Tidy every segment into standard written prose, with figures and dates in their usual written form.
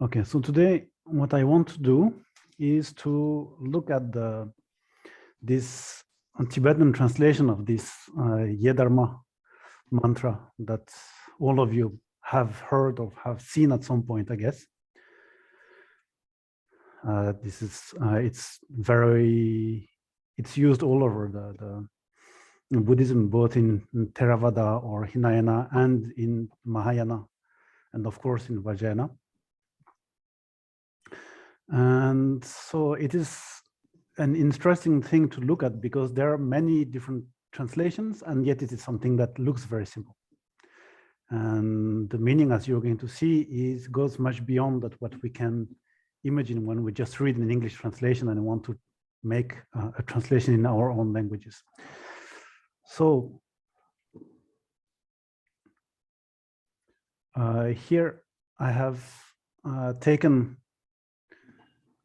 Okay, so today what I want to do is to look at this Tibetan translation of this Dharma mantra that all of you have heard or have seen at some point, I guess. This is it's used all over the Buddhism, both in Theravada or Hinayana and in Mahayana, and of course in Vajrayana. And so it is an interesting thing to look at because there are many different translations, and yet it is something that looks very simple. And the meaning, as you're going to see, goes much beyond that what we can imagine when we just read an English translation and want to make a translation in our own languages. So here I have taken.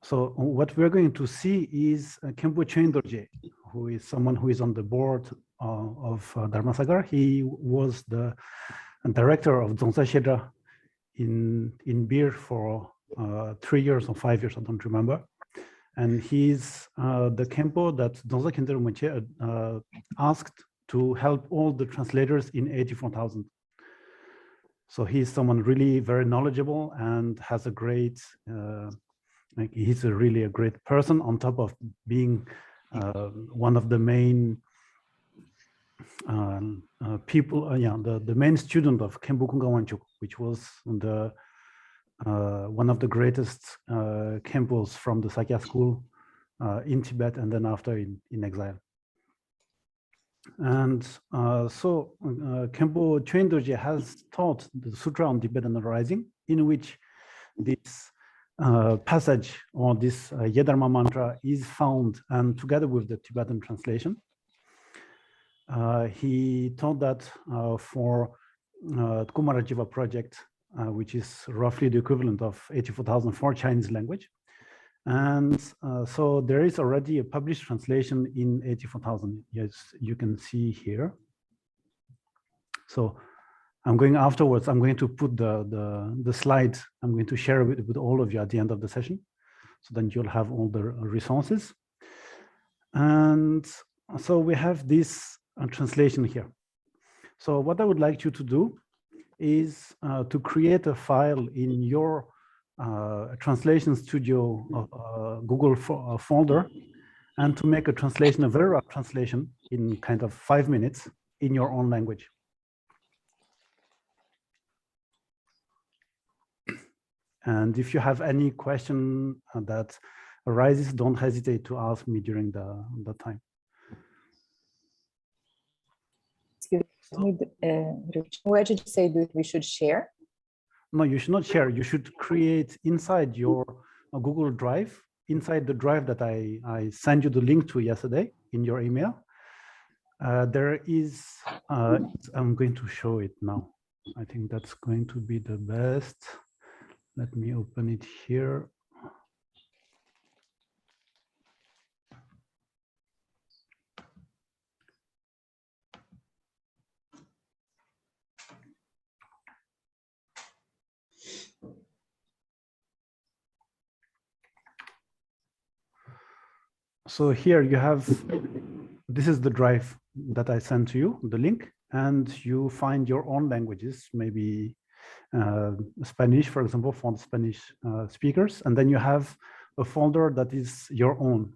So what we're going to see is Khenpo Chöndorje, who is someone who is on the board of Dharmasagar. He was the director of Dzongsa Shedra in Bir for 3 years or 5 years, I don't remember. And he's the Khenpo that Dzongsa Khyentse Rinpoche asked to help all the translators in 84,000. So he's someone really very knowledgeable and has a great he's really a great person, on top of being one of the main people, the main student of Khenpo Khunga Wanchuk, which was one of the greatest Khenpos from the Sakya school in Tibet, and then after in exile. And so Khenpo Chöndorje has taught the Sutra on Tibetan Rising, in which this passage or this Dharma mantra is found, and together with the Tibetan translation. He taught that for Kumarajiva project, which is roughly the equivalent of 84,000 for Chinese language. And so there is already a published translation in 84,000. Yes, you can see here. So I'm going afterwards, I'm going to put the slide, I'm going to share it with all of you at the end of the session. So then you'll have all the resources. And so we have this translation here. So what I would like you to do is to create a file in your Translation Studio Google folder, and to make a translation, a very rough translation in kind of 5 minutes in your own language. And if you have any question that arises, don't hesitate to ask me during the time. Where did you say that we should share? No, you should not share. You should create inside your Google Drive, inside the drive that I sent you the link to yesterday in your email. There is, I'm going to show it now. I think that's going to be the best. Let me open it here. So here you have, this is the drive that I sent to you, the link, and you find your own languages, maybe Spanish, for example, for the Spanish speakers, and then you have a folder that is your own.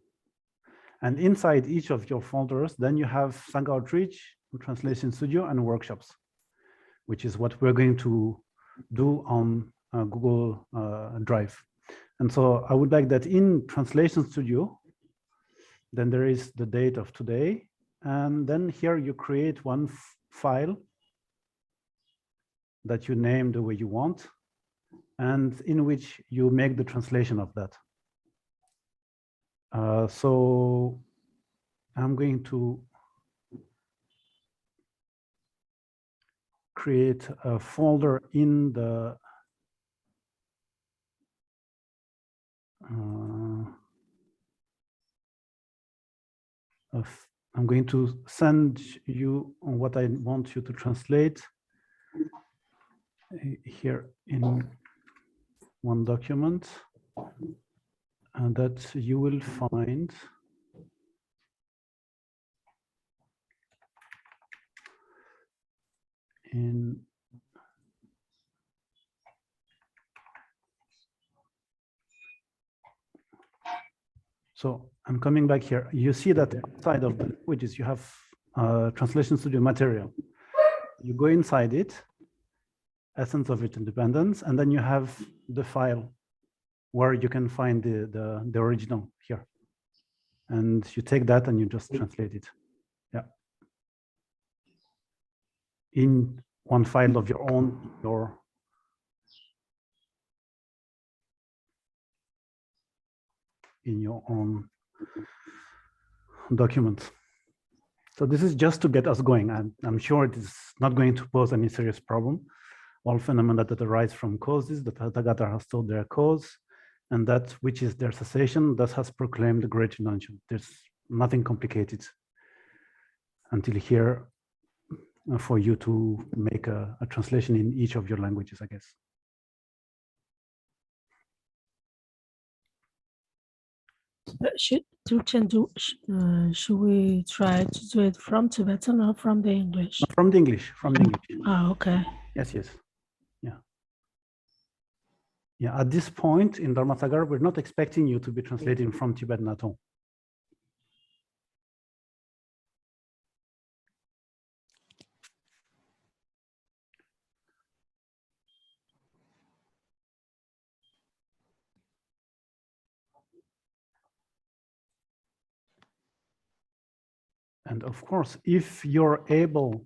And inside each of your folders, then you have Sangha Outreach, Translation Studio, and workshops, which is what we're going to do on Google Drive. And so I would like that in Translation Studio, then there is the date of today, and then here you create one file that you name the way you want, and in which you make the translation of that. So I'm going to create a folder in the I'm going to send you what I want you to translate here in one document that you will find in so I'm coming back here. You see that outside of the languages you have translation studio material. You go inside it, essence of interdependence, and then you have the file where you can find the original here. And you take that and you just translate it. Yeah. In one file of your own, in your own document. So this is just to get us going. I'm sure it is not going to pose any serious problem. All phenomena that arise from causes, the Tathagata has told their cause, and that which is their cessation, thus has proclaimed the great renunciation. There's nothing complicated until here for you to make a translation in each of your languages, I guess. Should we try to do it from Tibetan or from the English? From the English, from the English. Oh, okay. Yes, yes. Yeah. Yeah, at this point in Dharma Sagar, we're not expecting you to be translating from Tibetan at all. And of course, if you're able,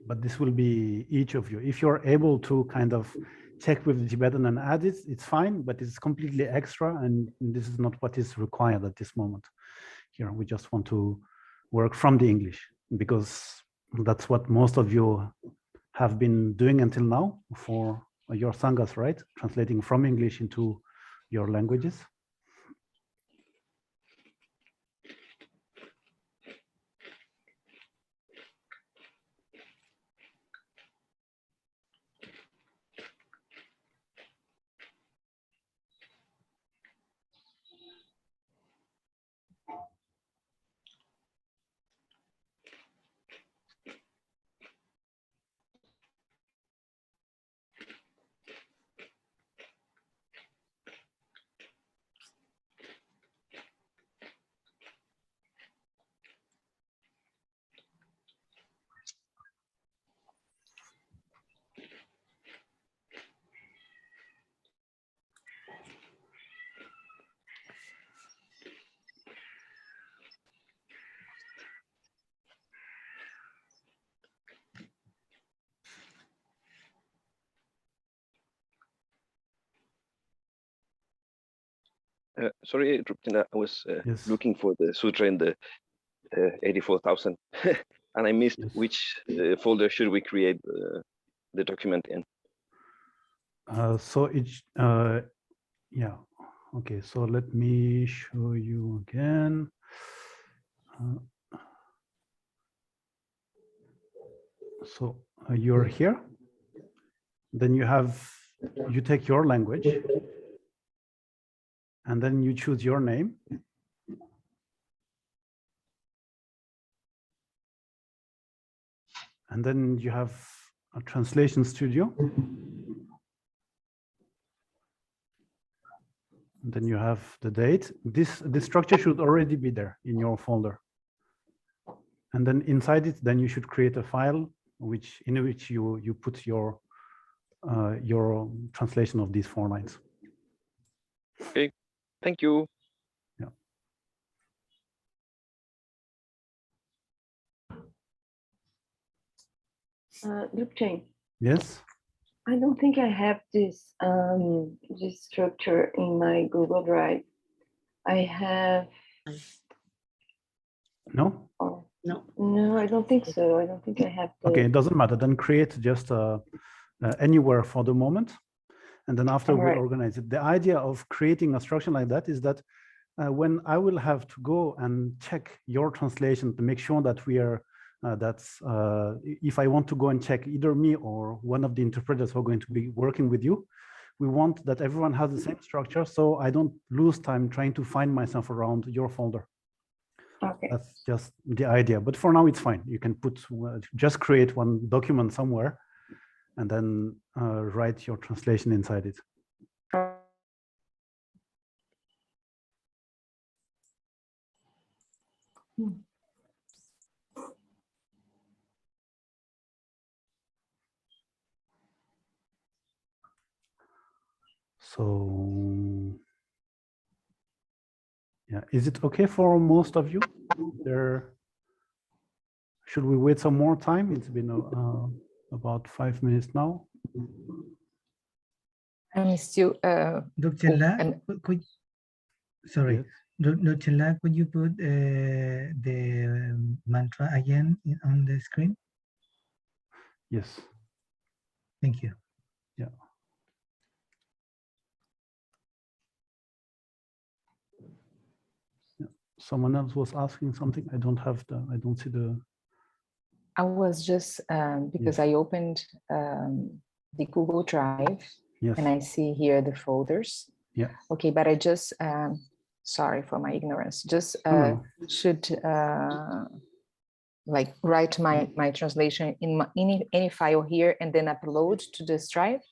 but this will be each of you, if you're able to kind of check with the Tibetan and add it, it's fine, but it's completely extra, and this is not what is required at this moment. Here, we just want to work from the English, because that's what most of you have been doing until now for your sanghas, right? Translating from English into your languages. Sorry, Druptina, I was Yes. looking for the sutra in the 84,000, and I missed Yes. which folder should we create the document in. So it's yeah. Okay, so let me show you again. So you're here. Then you take your language, and then you choose your name. And then you have a translation studio. And then you have the date. This structure should already be there in your folder. And then inside it, then you should create a file in which you put your translation of these 4 lines. Okay, thank you. Yeah. Drupchen, Yes. I don't think I have this this structure in my Google Drive. I have. No. Oh, No. No, I don't think so. I don't think I have. Okay, it doesn't matter. Then create just anywhere for the moment, and then after we'll organize it. The idea of creating a structure like that is that when I will have to go and check your translation to make sure that we are if I want to go and check either me or one of the interpreters who are going to be working with you, we want that everyone has the same structure, so I don't lose time trying to find myself around your folder. Okay. That's just the idea. But for now, it's fine. You can put just create one document somewhere, and then write your translation inside it. So, yeah, is it okay for most of you? Should we wait some more time? It's been about 5 minutes now. I'm still. Dr. La, and sorry, Yes. Dr. La, could you put the mantra again on the screen? Yes. Thank you. Yeah. Someone else was asking something. I don't see the. I was just because Yes. I opened the Google Drive Yes. and I see here the folders. Yeah. Okay, but I just sorry for my ignorance. Just No. should like write my translation in any file here and then upload to this drive.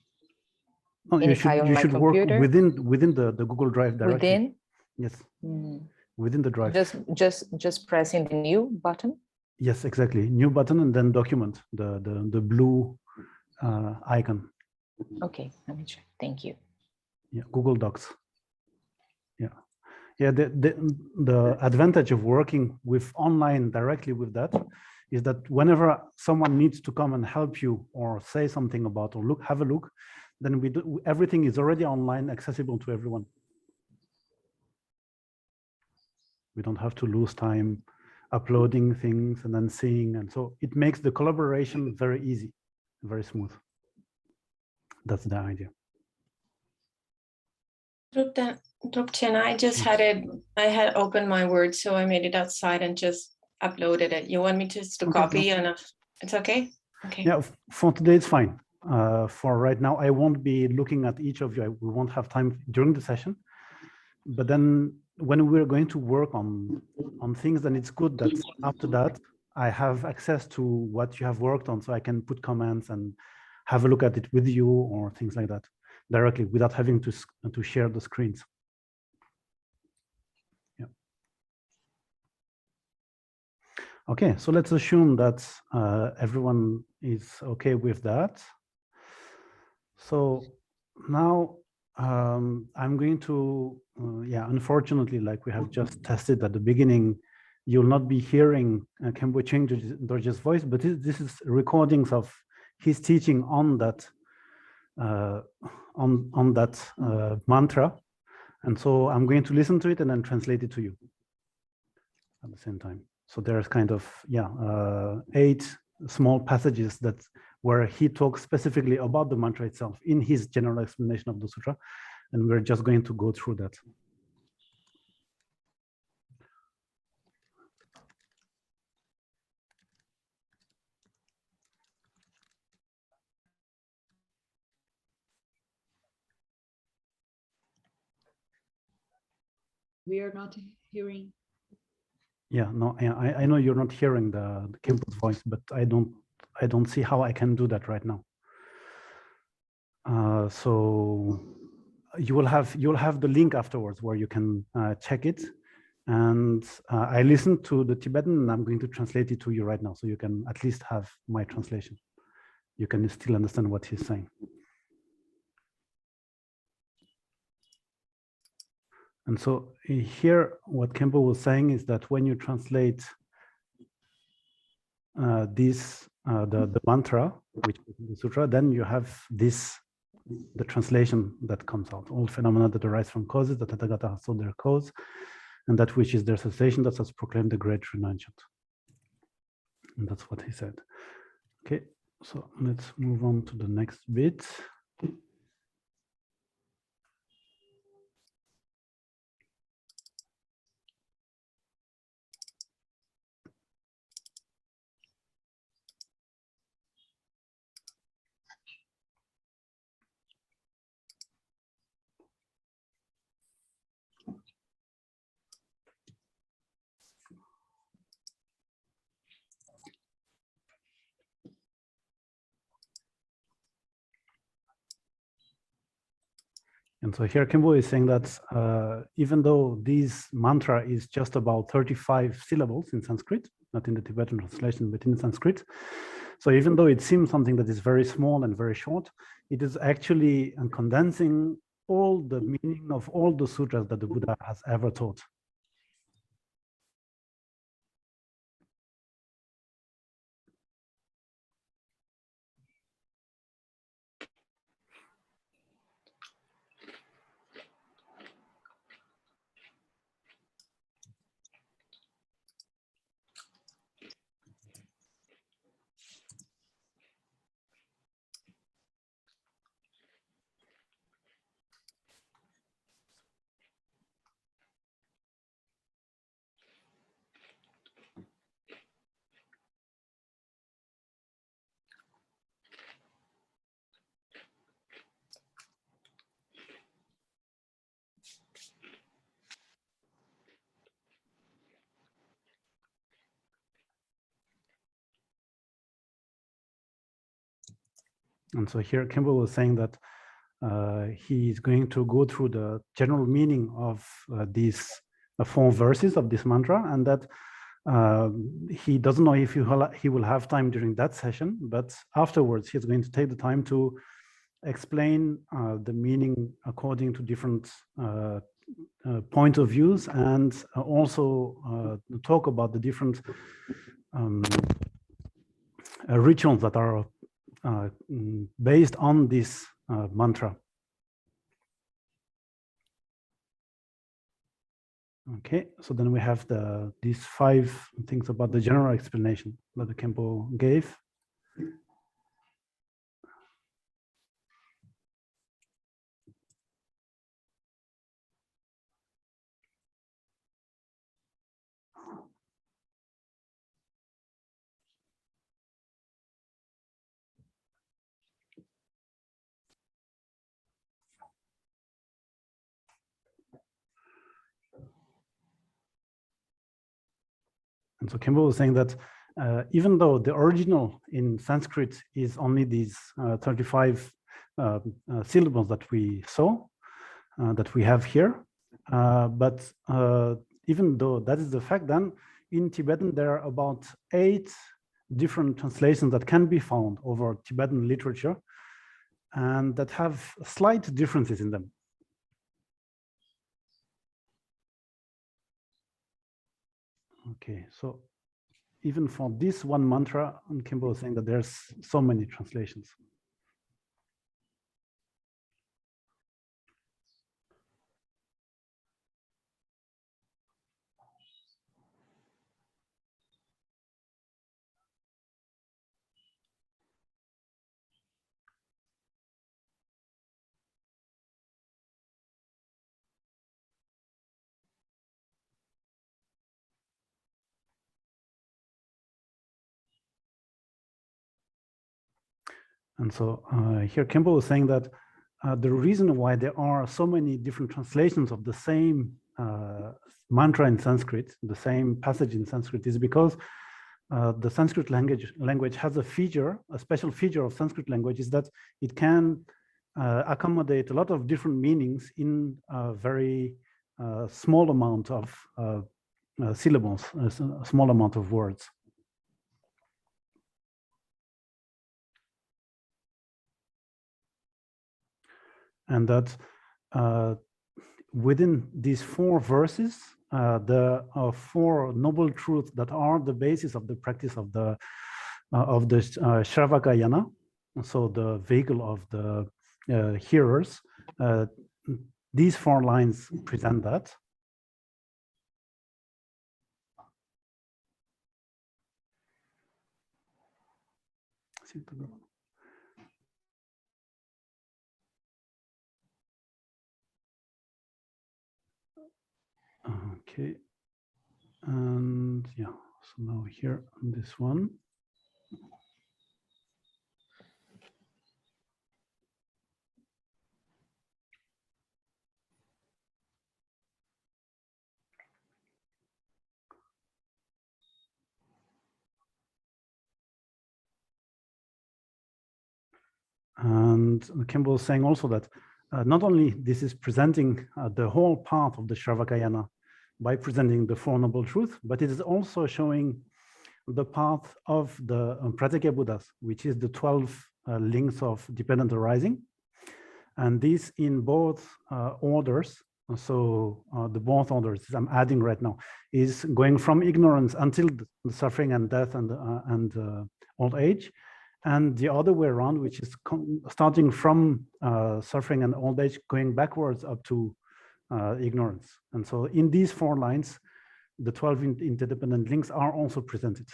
No, Any file on you my should work computer? within the Google Drive directly. Within. Yes. Mm. Within the drive. Just pressing the new button. Yes, exactly. New button and then document, the blue icon. Okay, let me check. Thank you. Yeah, Google Docs. Yeah. Yeah, the advantage of working with online directly with that is that whenever someone needs to come and help you or say something about or have a look, then everything is already online, accessible to everyone. We don't have to lose time uploading things and then seeing, and so it makes the collaboration very easy, very smooth. That's the idea. Dr. I just had it, I had opened my Word, so I made it outside and just uploaded it. You want me just to Okay, copy no. and it's okay? Okay. Yeah, for today it's fine. For right now, I won't be looking at each of you. We won't have time during the session. But then when we're going to work on things, then it's good that after that, I have access to what you have worked on, so I can put comments and have a look at it with you or things like that directly without having to share the screens. Yeah. Okay, so let's assume that everyone is okay with that. So now I'm going to, yeah, unfortunately, like we have just tested at the beginning, you'll not be hearing Khenpo Cheng Dorje's voice, but this is recordings of his teaching on that mantra. And so I'm going to listen to it and then translate it to you at the same time. So there's kind of, yeah, 8 small passages where he talks specifically about the mantra itself in his general explanation of the sutra. And we're just going to go through that. We are not hearing. Yeah, no, I know you're not hearing the Khenpo's voice, but I don't see how I can do that right now. So you'll have the link afterwards where you can check it. And I listened to the Tibetan and I'm going to translate it to you right now. So you can at least have my translation. You can still understand what he's saying. And so here, what Khenpo was saying is that when you translate the mantra, which is in the sutra, then you have the translation that comes out. All phenomena that arise from causes, the Tathagata has sought their cause, and that which is their cessation, that has proclaimed the great renunciant. And that's what he said. Okay, so let's move on to the next bit. And so here Kimbo is saying that even though this mantra is just about 35 syllables in Sanskrit, not in the Tibetan translation, but in Sanskrit, so even though it seems something that is very small and very short, it is actually condensing all the meaning of all the sutras that the Buddha has ever taught. And so here Kimball was saying that he is going to go through the general meaning of these 4 verses of this mantra, and that he doesn't know if he will have time during that session, but afterwards he's going to take the time to explain the meaning according to different point of views, and also talk about the different rituals that are based on this mantra. Okay, so then we have these 5 things about the general explanation that the Kempo gave. And so Kempo was saying that even though the original in Sanskrit is only these 35 syllables that we saw, that we have here, but even though that is the fact, then in Tibetan there are about 8 different translations that can be found over Tibetan literature, and that have slight differences in them. Okay, so even for this one mantra, Kimbo is saying that there's so many translations. And so here Kimbo is saying that the reason why there are so many different translations of the same mantra in Sanskrit, the same passage in Sanskrit, is because the Sanskrit language has a feature, a special feature of Sanskrit language, is that it can accommodate a lot of different meanings in a very small amount of syllables, a small amount of words. And that within these 4 verses, there are 4 noble truths that are the basis of the practice of the Shravakayana, so the vehicle of the hearers. These 4 lines present that. Okay, and yeah, so now here on this one. And Kimball is saying also that not only this is presenting the whole path of the Shravakayana by presenting the Four Noble Truths, but it is also showing the path of the Pratyeka Buddhas, which is the 12 links of dependent arising. And this in both orders. So the both orders I'm adding right now is going from ignorance until the suffering and death and old age, and the other way around, which is starting from suffering and old age, going backwards up to ignorance. And so in these 4 lines, the 12 interdependent links are also presented.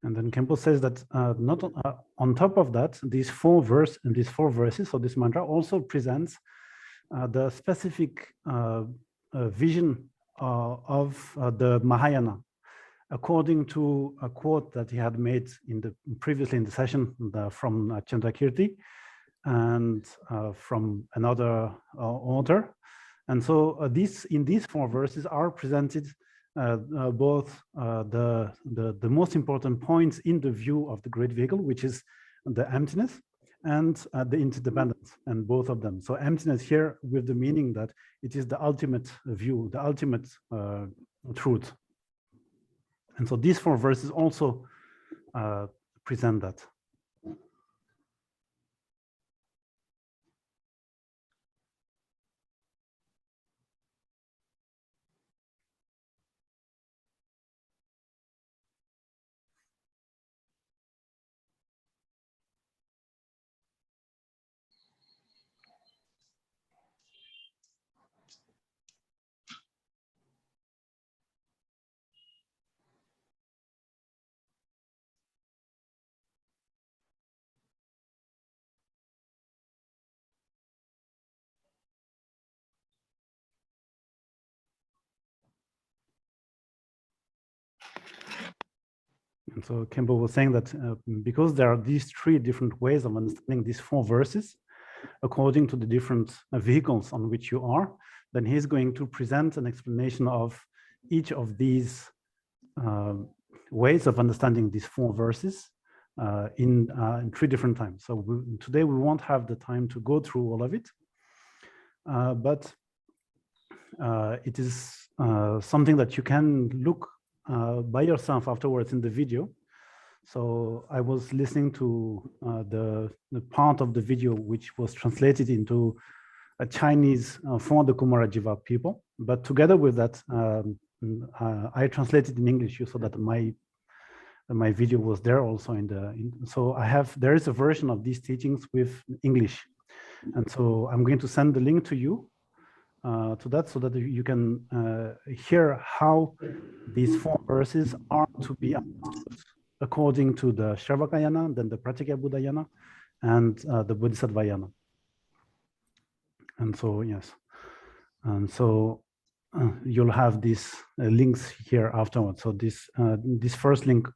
And then Kempo says that not on top of that, these 4 verses, so this mantra also presents the specific vision of the Mahayana, according to a quote that he had made previously in the session from Chandrakirti and from another author. And so in these 4 verses are presented both the most important points in the view of the great vehicle, which is the emptiness and the interdependence, and both of them. So emptiness here with the meaning that it is the ultimate view, the ultimate truth. And so these 4 verses also present that. And so Kempo was saying that because there are these 3 different ways of understanding these 4 verses, according to the different vehicles on which you are, then he's going to present an explanation of each of these ways of understanding these 4 verses in 3 different times. So today we won't have the time to go through all of it, but it is something that you can look by yourself afterwards in the video. So I was listening to the part of the video which was translated into a Chinese for the Kumarajiva people, but together with that, I translated in English so that my video was there also so there is a version of these teachings with English, and so I'm going to send the link to you to that so that you can hear how these 4 verses are to be understood according to the Shravakayana, then the Pratyeka Buddhayana, and the Bodhisattvayana. And so, yes. And so you'll have these links here afterwards. So this first link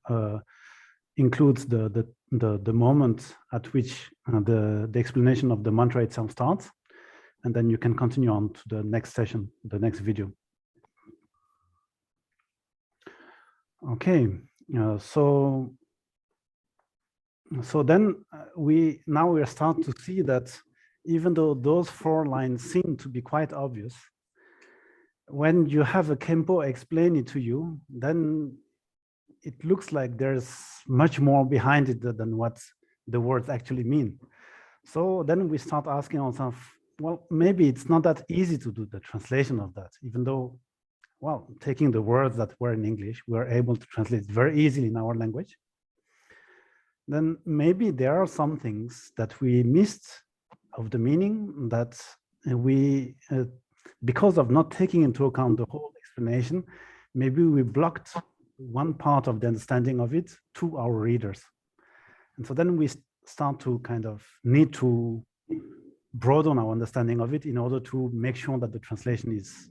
includes the moment at which the explanation of the mantra itself starts. And then you can continue on to the next session, the next video. Okay, so then we are starting to see that even though those 4 lines seem to be quite obvious, when you have a Kempo explain it to you, then it looks like there's much more behind it than what the words actually mean. So then we start asking ourselves, well, maybe it's not that easy to do the translation of that, even though, well, taking the words that were in English, we're able to translate it very easily in our language. Then maybe there are some things that we missed of the meaning that we, because of not taking into account the whole explanation, maybe we blocked one part of the understanding of it to our readers. And so then we start to kind of need to broaden our understanding of it in order to make sure that the translation is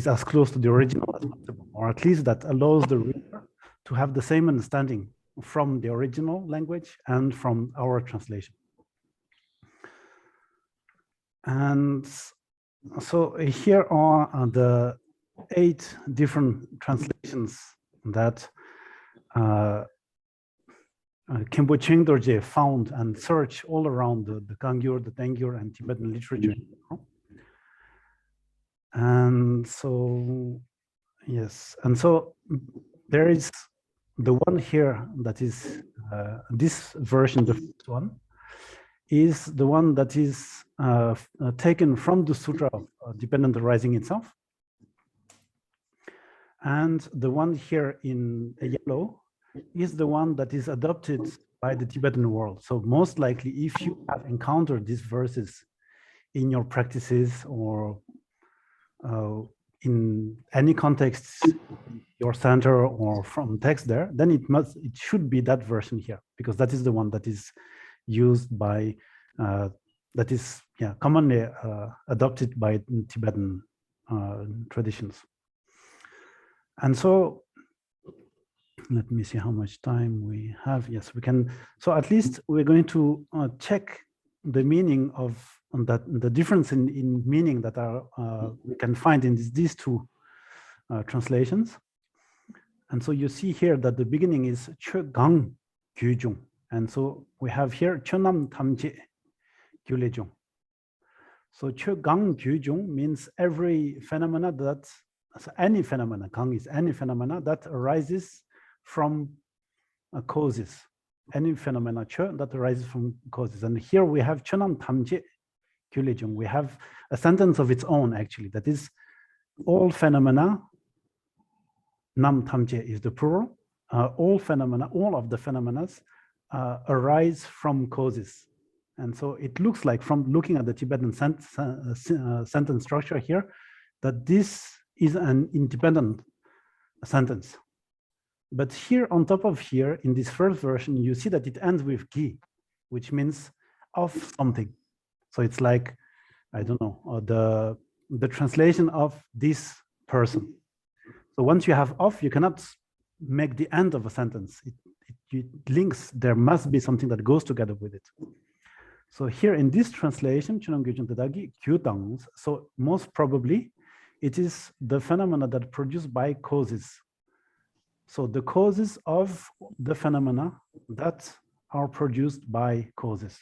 as close to the original as possible, or at least that allows the reader to have the same understanding from the original language and from our translation. And so here are the 8 different translations that Khenpo Cheng Dorje found and searched all around the Kangyur, the Tengyur, and Tibetan literature. And so, yes, and so there is the one here that is this version, the first one, is the one that is taken from the Sutra of Dependent Arising itself. And the one here in yellow is the one that is adopted by the Tibetan world. So most likely, if you have encountered these verses in your practices or in any context, your center or from text there, then it should be that version here, because that is the one that is used by, that is commonly adopted by Tibetan traditions. And so, let me see how much time we have. Yes, we can. So at least we're going to check the meaning of that, the difference in meaning that we can find in these 2 translations. And so you see here that the beginning is Chö Gang Gyujung. And so we have here Chö Nam Tamje Gyulejung. So Chö Gang Gyujung means every phenomena that, so any phenomena, Gang is any phenomena that arises from causes, any phenomena that arises from causes. And here we have Chönam Tamje Gyulejung. We have a sentence of its own, actually, that is all phenomena, Nam Tamje is the plural, all phenomena, all of the phenomena arise from causes. And so it looks like, from looking at the Tibetan sentence structure here, that this is an independent sentence. But here, on top of here, in this first version, you see that it ends with ki, which means of something. So it's like, I don't know, the translation of this person. So once you have of, you cannot make the end of a sentence. It links, there must be something that goes together with it. So here in this translation, so most probably, it is the phenomena that are produced by causes. So the causes of the phenomena that are produced by causes.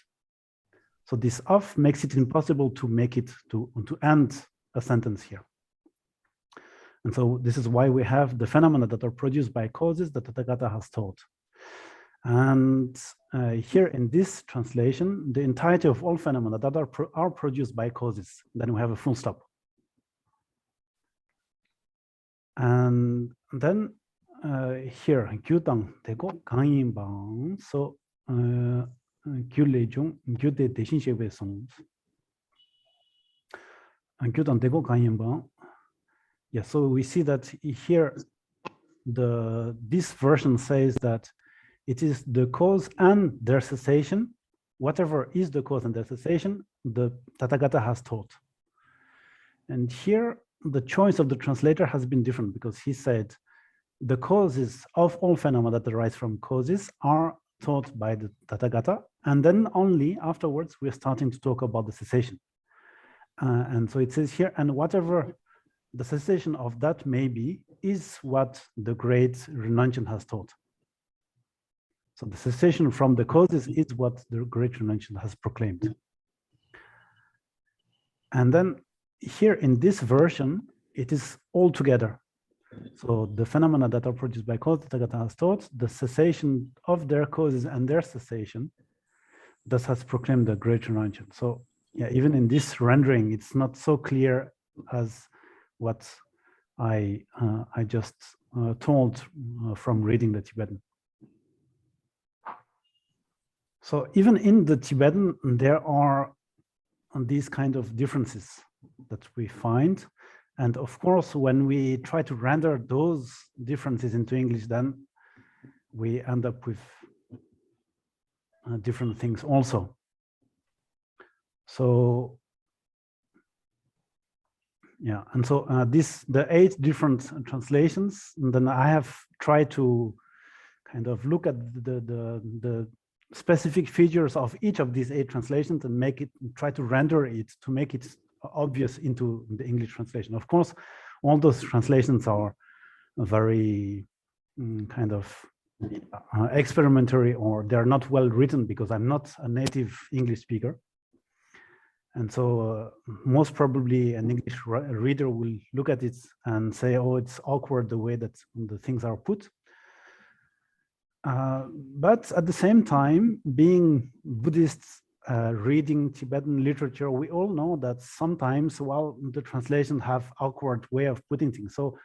So this of makes it impossible to make it to end a sentence here. And so this is why we have the phenomena that are produced by causes that Tathagata has taught. And here in this translation, the entirety of all phenomena that are produced by causes, then we have a full stop. And then here, Gyudang Dego Gangyinbang, so Gyulejung, Gyude Deshin Shebe songs. And Gyudang Dego Gangyinbang. Yeah, so we see that here this version says that it is the cause and their cessation, whatever is the cause and their cessation, the Tathagata has taught. And here the choice of the translator has been different, because he said the causes of all phenomena that arise from causes are taught by the Tathagata, and then only afterwards we're starting to talk about the cessation. And so it says here, and whatever the cessation of that may be, is what the great Rinpoche has taught. So the cessation from the causes is what the great Rinpoche has proclaimed. And then here in this version, it is all together. So the phenomena that are produced by causes, Tathagata has taught, the cessation of their causes and their cessation, thus has proclaimed the great Rinpoche. So yeah, even in this rendering, it's not so clear as what I just told from reading the Tibetan. So even in the Tibetan, there are these kind of differences that we find. And of course, when we try to render those differences into English, then we end up with different things also. So yeah, and so the 8 different translations, and then I have tried to kind of look at the specific features of each of these 8 translations and try to render it to make it obvious into the English translation. Of course, all those translations are very kind of experimentary, or they're not well written because I'm not a native English speaker. And so most probably an English reader will look at it and say, oh, it's awkward the way that the things are put. But at the same time, being Buddhists reading Tibetan literature, we all know that sometimes, well, the translations have awkward way of putting things. So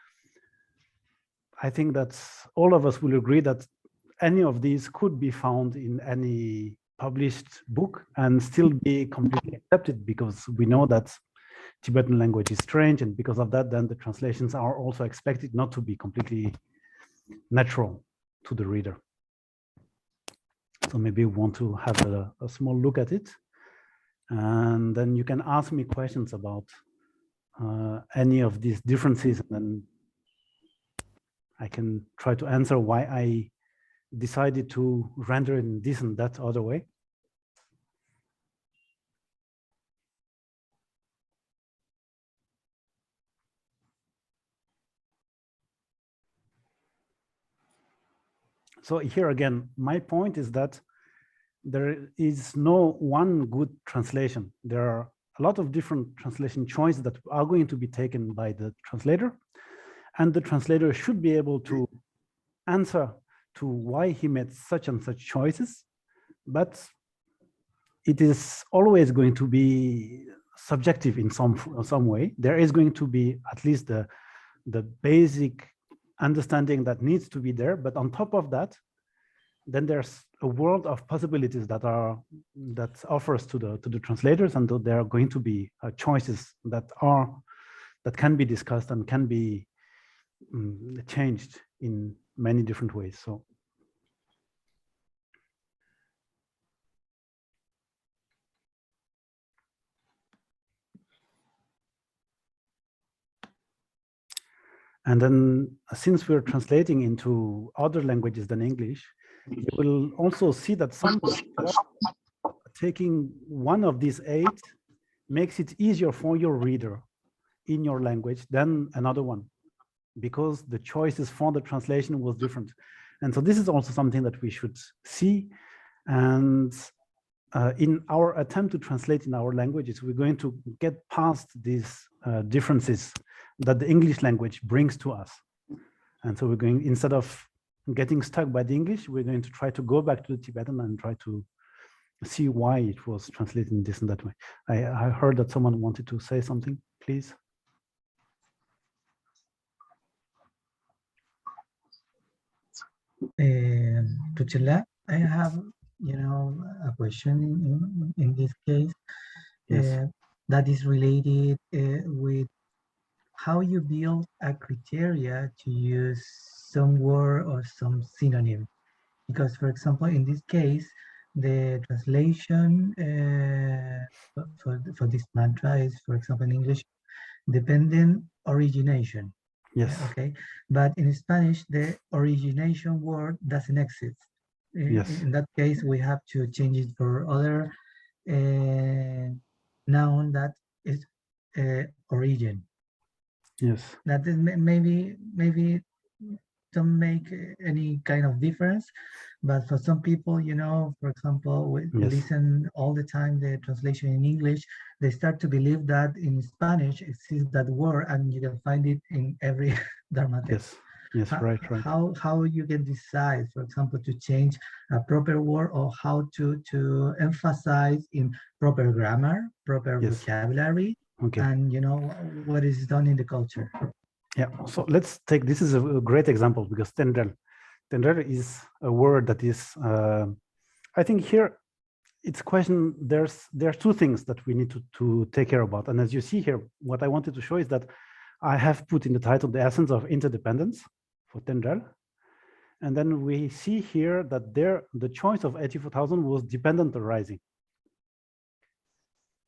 I think that all of us will agree that any of these could be found in any published book and still be completely accepted, because we know that Tibetan language is strange, and because of that, then the translations are also expected not to be completely natural to the reader. So maybe we want to have a small look at it, and then you can ask me questions about any of these differences, and then I can try to answer why I decided to render it in this and that other way. So here again, my point is that there is no one good translation. There are a lot of different translation choices that are going to be taken by the translator, and the translator should be able to answer to why he made such and such choices, but it is always going to be subjective in some way. There is going to be at least the basic understanding that needs to be there, but on top of that, then there's a world of possibilities that offers to the translators, and there are going to be choices that can be discussed and can be changed in many different ways. So and then since we're translating into other languages than English, you will also see that sometimes taking one of these 8 makes it easier for your reader in your language than another one, because the choices for the translation was different. And so this is also something that we should see. And in our attempt to translate in our languages, we're going to get past these differences that the English language brings to us. And so we're going, instead of getting stuck by the English, we're going to try to go back to the Tibetan and try to see why it was translated in this and that way. I heard that someone wanted to say something, please. Tuchela, I have, a question in this case. Yes. That is related with how you build a criteria to use some word or some synonym. Because, for example, in this case, the translation for this mantra is, for example, in English, dependent origination. Yes. Okay. But in Spanish, the origination word doesn't exist. Yes. In that case, we have to change it for other noun that is origin. Yes. That is maybe don't make any kind of difference, but for some people, for example, we listen all the time the translation in English, they start to believe that in Spanish exists that word and you can find it in every Dharma text. Yes, right. How you can decide, for example, to change a proper word, or how to emphasize in proper grammar, proper vocabulary, and what is done in the culture. Yeah, so let's take, this is a great example, because tendrel is a word that is, I think here it's question, there are 2 things that we need to take care about. And as you see here, what I wanted to show is that I have put in the title the essence of interdependence for tendrel. And then we see here that the choice of 84,000 was dependent arising.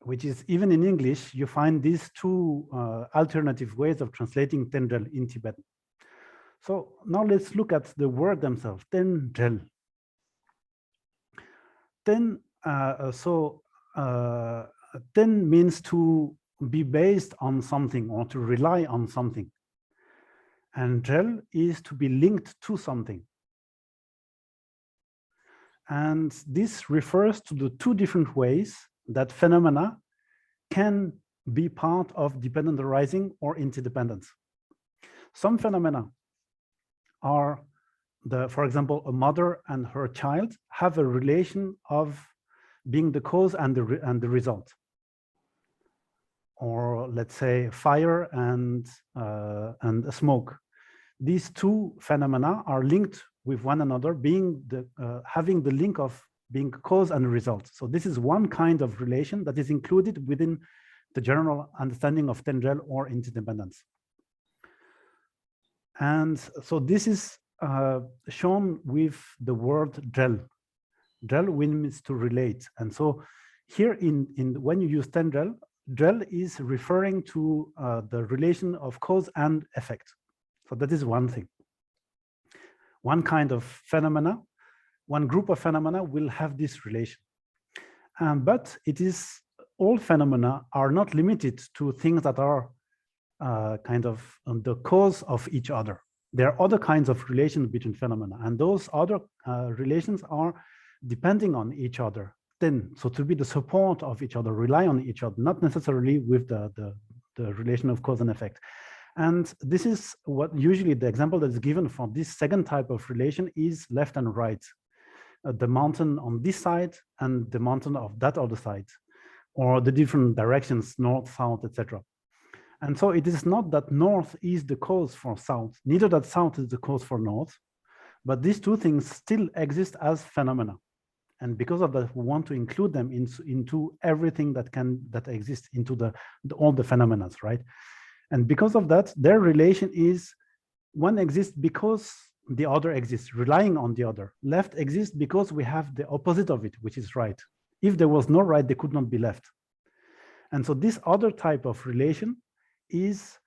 which is even in English, you find these two alternative ways of translating tendrel in Tibetan. So now let's look at the word themselves, tendrel. Ten, ten means to be based on something or to rely on something. And drel is to be linked to something. And this refers to the two different ways that phenomena can be part of dependent arising or interdependence. Some phenomena are, for example, a mother and her child have a relation of being the cause and the result. Or let's say fire and smoke. These two phenomena are linked with one another, being having the link of being cause and result. So this is one kind of relation that is included within the general understanding of tendrel or interdependence. And so this is shown with the word drel. Drel means to relate. And so here when you use tendrel, drel is referring to the relation of cause and effect. So that is one thing. One kind of phenomena, one group of phenomena will have this relation. But it is, all phenomena are not limited to things that are kind of the cause of each other. There are other kinds of relations between phenomena, and those other relations are depending on each other. Then, so to be the support of each other, rely on each other, not necessarily with the relation of cause and effect. And this is what usually the example that is given for this second type of relation is left and right. The mountain on this side and the mountain of that other side, or the different directions, north, south, etc. And so it is not that north is the cause for south, neither that south is the cause for north, but these two things still exist as phenomena. And because of that, we want to include them into everything that exists, into all the phenomena, right? And because of that, their relation is one exists because the other exists, relying on the other. Left exists because we have the opposite of it, which is right. If there was no right, there could not be left. And so this other type of relation is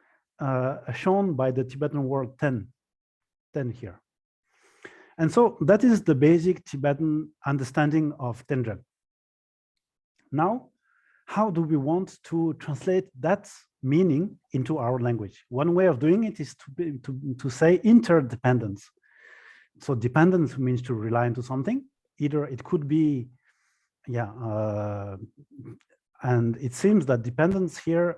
shown by the Tibetan word ten here. And so that is the basic Tibetan understanding of tendrel. Now, how do we want to translate that meaning into our language? One way of doing it is to say interdependence. So dependence means to rely on something. Either it could be, and it seems that dependence here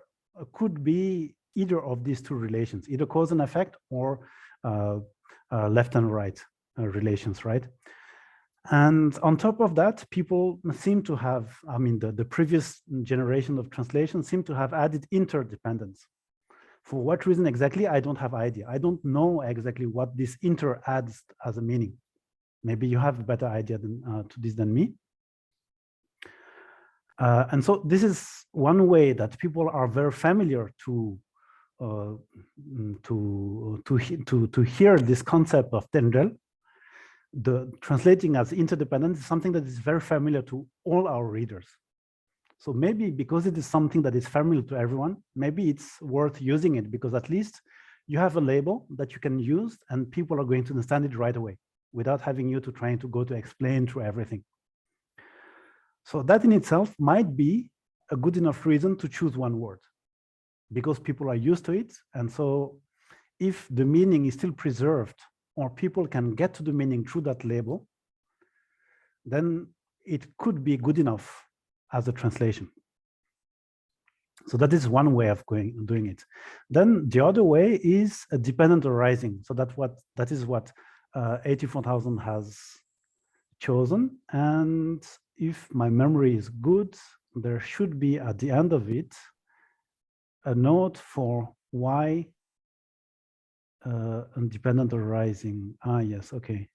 could be either of these two relations, either cause and effect or left and right relations, right? And on top of that, people seem to have, I mean, the previous generation of translation seem to have added interdependence. For what reason exactly, I don't have idea. I don't know exactly what this inter adds as a meaning. Maybe you have a better idea to this than me. And so this is one way that people are very familiar to hear this concept of tendrel. The translating as interdependent is something that is very familiar to all our readers. So maybe because it is something that is familiar to everyone, maybe it's worth using it, because at least you have a label that you can use and people are going to understand it right away without having you to trying to go to explain through everything. So that in itself might be a good enough reason to choose one word, because people are used to it. And so if the meaning is still preserved, or people can get to the meaning through that label, then it could be good enough as a translation. So that is one way of doing it. Then the other way is a dependent arising. So that is what 84,000 has chosen. And if my memory is good, there should be at the end of it a note for why independent arising. Ah, yes, okay.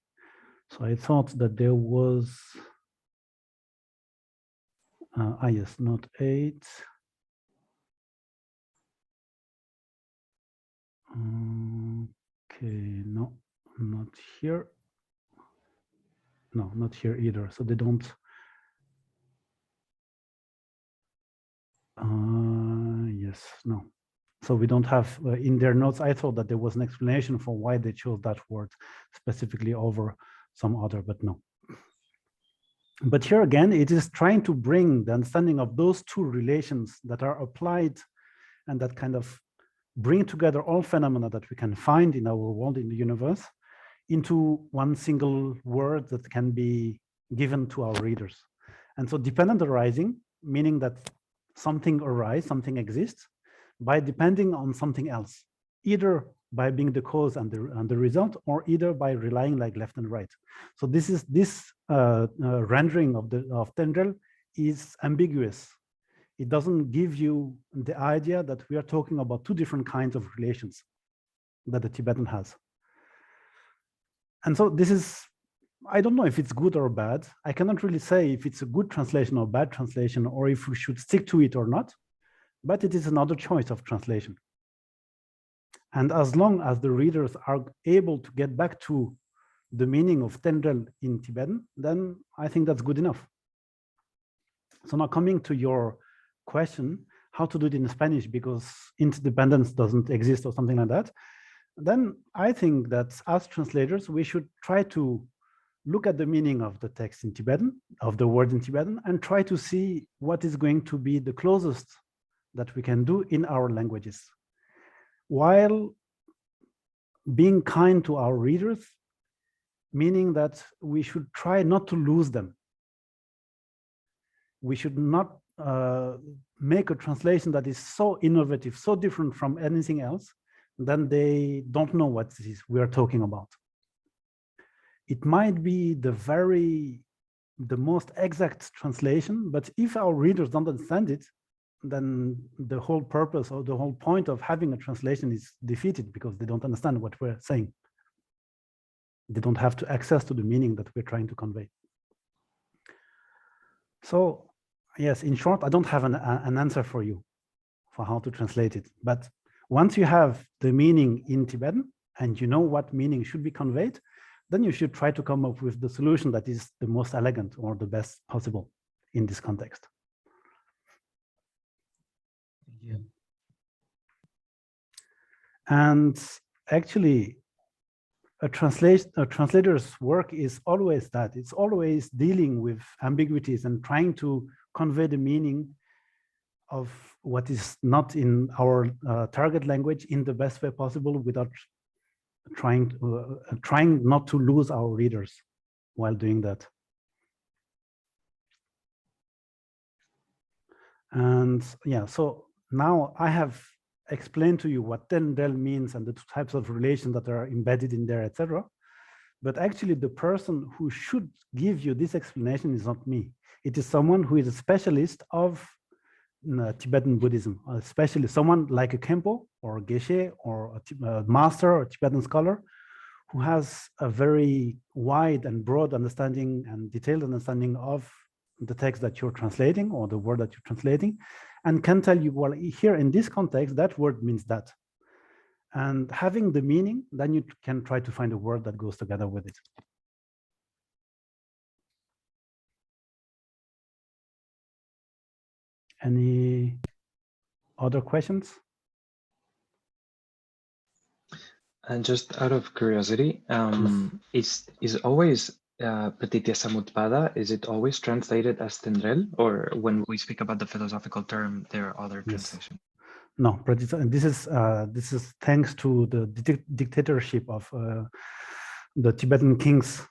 So I thought that there was, yes, note 8. Okay, no, not here. No, not here either. So they don't. Yes, no. So we don't have in their notes. I thought that there was an explanation for why they chose that word specifically over some other, but no. But here again, it is trying to bring the understanding of those two relations that are applied and that kind of bring together all phenomena that we can find in our world, in the universe, into one single word that can be given to our readers. And so dependent arising, meaning that something arises, something exists, by depending on something else, either by being the cause and the result, or either by relying like left and right. So this rendering of tendril is ambiguous. It doesn't give you the idea that we are talking about two different kinds of relations that the Tibetan has. And so this is, I don't know if it's good or bad. I cannot really say if it's a good translation or bad translation, or if we should stick to it or not, but it is another choice of translation. And as long as the readers are able to get back to the meaning of tendril in Tibetan, then I think that's good enough. So now coming to your question, how to do it in Spanish because interdependence doesn't exist or something like that, then I think that as translators, we should try to look at the meaning of the text in Tibetan, of the word in Tibetan, and try to see what is going to be the closest that we can do in our languages, while being kind to our readers, meaning that we should try not to lose them. We should not make a translation that is so innovative, so different from anything else, then they don't know what it is we are talking about. It might be the most exact translation, but if our readers don't understand it, then the whole purpose or the whole point of having a translation is defeated because they don't understand what we're saying. They don't have access to the meaning that we're trying to convey. So yes, in short, I don't have an answer for you for how to translate it. But once you have the meaning in Tibetan and you know what meaning should be conveyed, then you should try to come up with the solution that is the most elegant or the best possible in this context. Yeah. And actually, a translator's work is always that. It's always dealing with ambiguities and trying to convey the meaning of what is not in our target language in the best way possible without trying not to lose our readers while doing that. And yeah, so now I have explained to you what tendril means and the two types of relations that are embedded in there, etc. But actually the person who should give you this explanation is not me. It is someone who is a specialist of Tibetan Buddhism, especially someone like a Khenpo or a Geshe or a master or a Tibetan scholar who has a very wide and broad understanding and detailed understanding of the text that you're translating or the word that you're translating, and can tell you, well, here in this context, that word means that. And having the meaning, then you can try to find a word that goes together with it. Any other questions? And just out of curiosity, is always Pratitya Samutpada, is it always translated as tendril, or when we speak about the philosophical term, there are other translations? No, this is thanks to the dictatorship of the Tibetan kings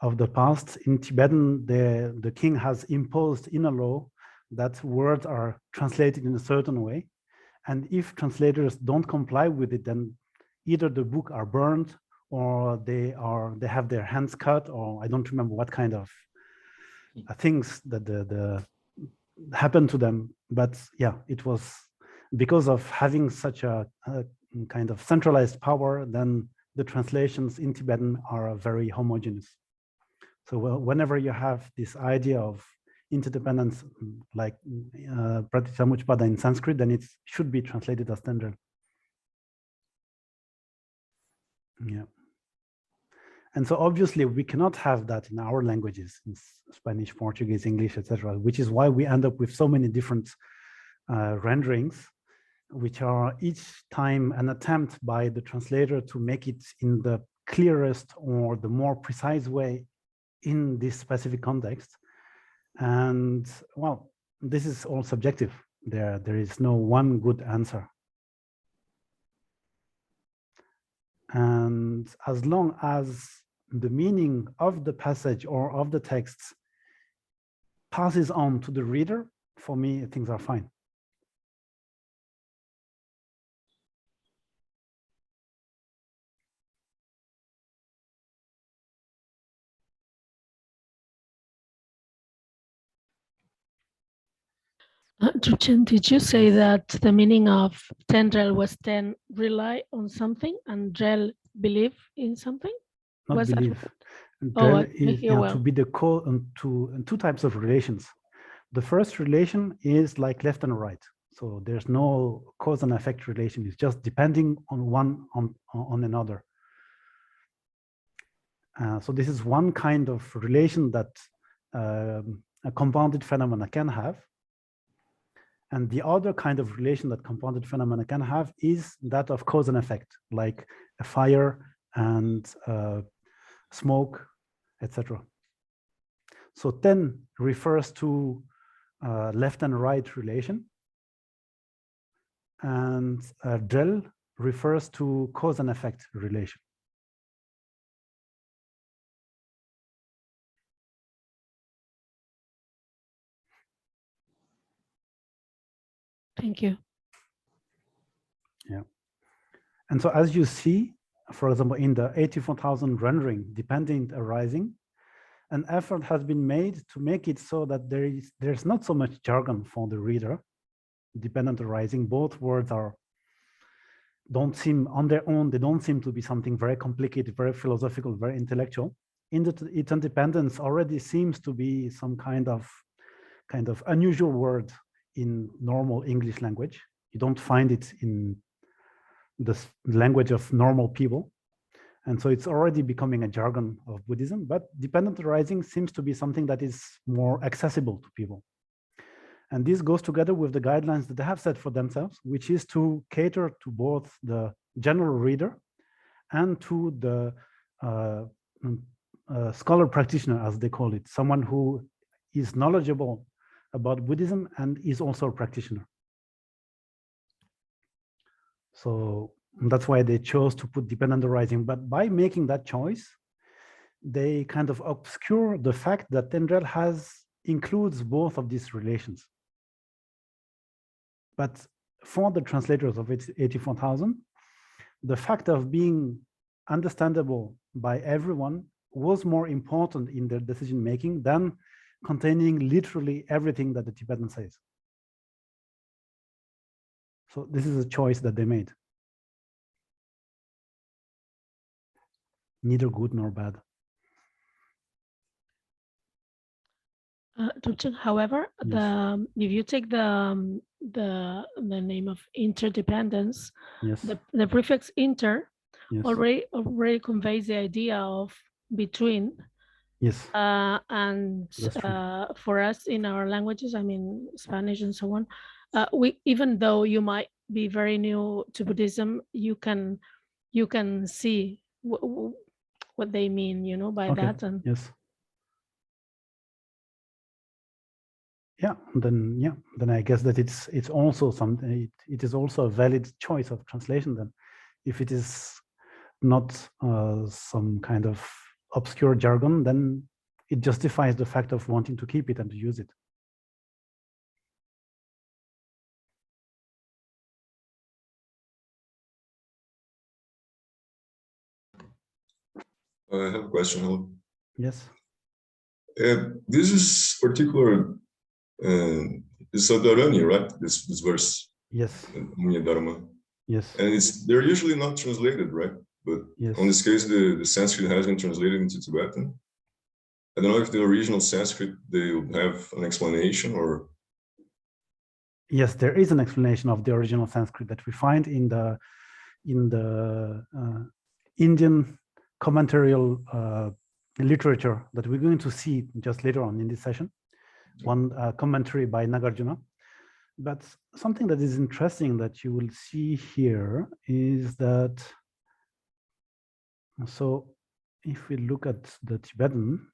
of the past. In Tibetan, the king has imposed in a law that words are translated in a certain way, and if translators don't comply with it, then either the book are burned or they have their hands cut, or I don't remember what kind of things that happened to them. But yeah, it was because of having such a kind of centralized power, then the translations in Tibetan are very homogeneous. So whenever you have this idea of interdependence, like Pratitya in Sanskrit, then it should be translated as tendril. Yeah. And so obviously we cannot have that in our languages, in Spanish, Portuguese, English, etc., which is why we end up with so many different renderings, which are each time an attempt by the translator to make it in the clearest or the more precise way in this specific context. And well, this is all subjective. There is no one good answer. And as long as the meaning of the passage or of the texts passes on to the reader, for me, things are fine. Drupchen, did you say that the meaning of tendrel was then rely on something and drel believe in something? Not Was believe. Oh, Drel I is hear well. to be the two types of relations. The first relation is like left and right. So there's no cause and effect relation. It's just depending on one on another. So this is one kind of relation that a compounded phenomena can have. And the other kind of relation that compounded phenomena can have is that of cause and effect, like a fire and smoke, etc. So ten refers to left and right relation, and drel refers to cause and effect relation. Thank you. Yeah. And so as you see, for example, in the 84,000 rendering, dependent arising, an effort has been made to make it so that there's not so much jargon for the reader. Dependent arising, both words don't seem on their own, they don't seem to be something very complicated, very philosophical, very intellectual. Interdependence already seems to be some kind of unusual word in normal English language. You don't find it in the language of normal people. And so it's already becoming a jargon of Buddhism, but dependent arising seems to be something that is more accessible to people. And this goes together with the guidelines that they have set for themselves, which is to cater to both the general reader and to the scholar practitioner, as they call it, someone who is knowledgeable about Buddhism and is also a practitioner. So that's why they chose to put dependent arising. But by making that choice, they kind of obscure the fact that tendrel includes both of these relations. But for the translators of 84,000, the fact of being understandable by everyone was more important in their decision making than containing literally everything that the Tibetan says. So this is a choice that they made. Neither good nor bad. However, Yes. if you take the name of interdependence, Yes. the prefix inter Yes. already conveys the idea of between. Yes. And for us in our languages, I mean Spanish and so on, even though you might be very new to Buddhism, you can see what they mean, you know, by that. And yes. Yeah, then I guess that it's also something. It is also a valid choice of translation. Then, if it is not some kind of obscure jargon, then it justifies the fact of wanting to keep it and to use it. I have a question. Yes. This is particular. It's Sadharani, right? This verse. Yes. Dharma. Yes. And they're usually not translated, right? But yes. On this case, the Sanskrit has been translated into Tibetan. I don't know if the original Sanskrit they have an explanation or. Yes, there is an explanation of the original Sanskrit that we find in the Indian commentarial literature that we're going to see just later on in this session. One commentary by Nagarjuna. But something that is interesting that you will see here is that, so if we look at the Tibetan,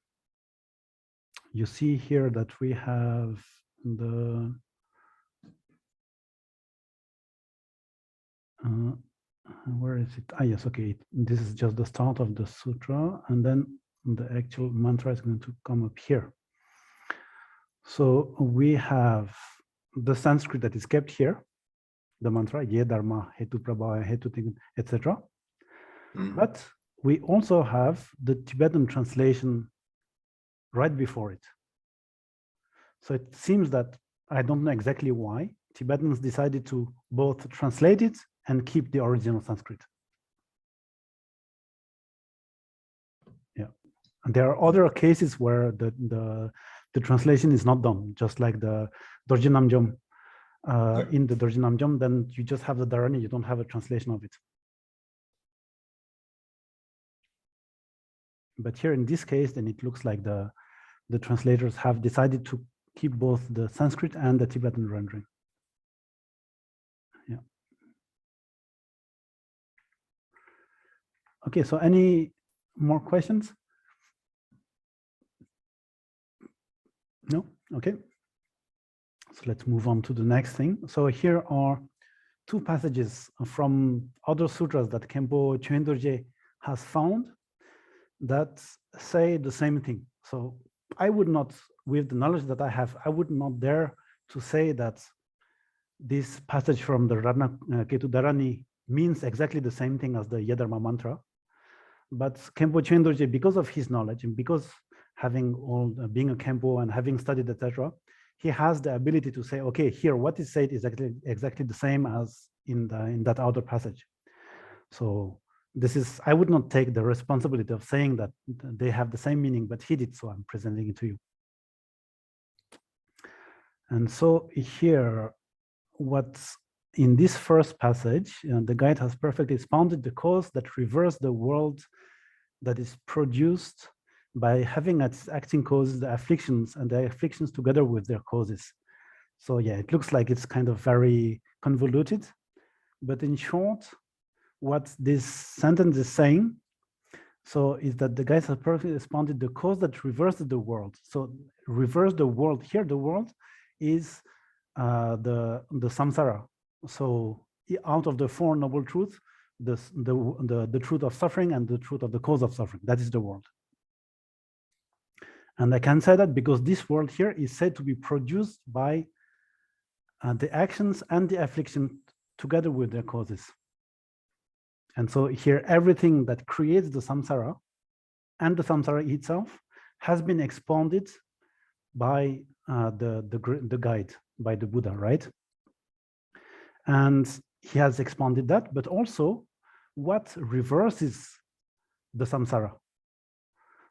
you see here that we have the where is it? Ah, yes, okay. This is just the start of the sutra, and then the actual mantra is going to come up here. So we have the Sanskrit that is kept here, the mantra, Ye Dharma, Hetu Prabhaya, Hetu Ting, etc. But we also have the Tibetan translation right before it. So it seems that, I don't know exactly why, Tibetans decided to both translate it and keep the original Sanskrit. Yeah, and there are other cases where the translation is not done, just like the Dorje Namjom. In the Dorje Namjom, then you just have the Dharani, you don't have a translation of it. But here in this case, then it looks like the translators have decided to keep both the Sanskrit and the Tibetan rendering. Yeah. Okay, so any more questions? No? Okay. So let's move on to the next thing. So here are two passages from other sutras that Khenpo Chöndorje has found that say the same thing. So I would not, with the knowledge that I have, I would not dare to say that this passage from the Rana Ketu Dharani means exactly the same thing as the Yedharma mantra. But Khenpo Chöndorje, because of his knowledge and because having being a Khenpo and having studied, etc., he has the ability to say, okay, here what is said is exactly the same as in that other passage. So this is, I would not take the responsibility of saying that they have the same meaning, but he did, so I'm presenting it to you. And so here, what's in this first passage, the guide has perfectly expounded the cause that reverses the world that is produced by having its acting causes the afflictions, and the afflictions together with their causes. So yeah, it looks like it's kind of very convoluted, but in short, what this sentence is saying, so is that the guys have perfectly expounded the cause that reverses the world. So reverse the world, here the world is the samsara. So out of the Four Noble Truths, the truth of suffering and the truth of the cause of suffering, that is the world. And I can say that because this world here is said to be produced by the actions and the affliction together with their causes. And so here, everything that creates the samsara and the samsara itself has been expounded by the guide, by the Buddha, right? And he has expounded that, but also what reverses the samsara.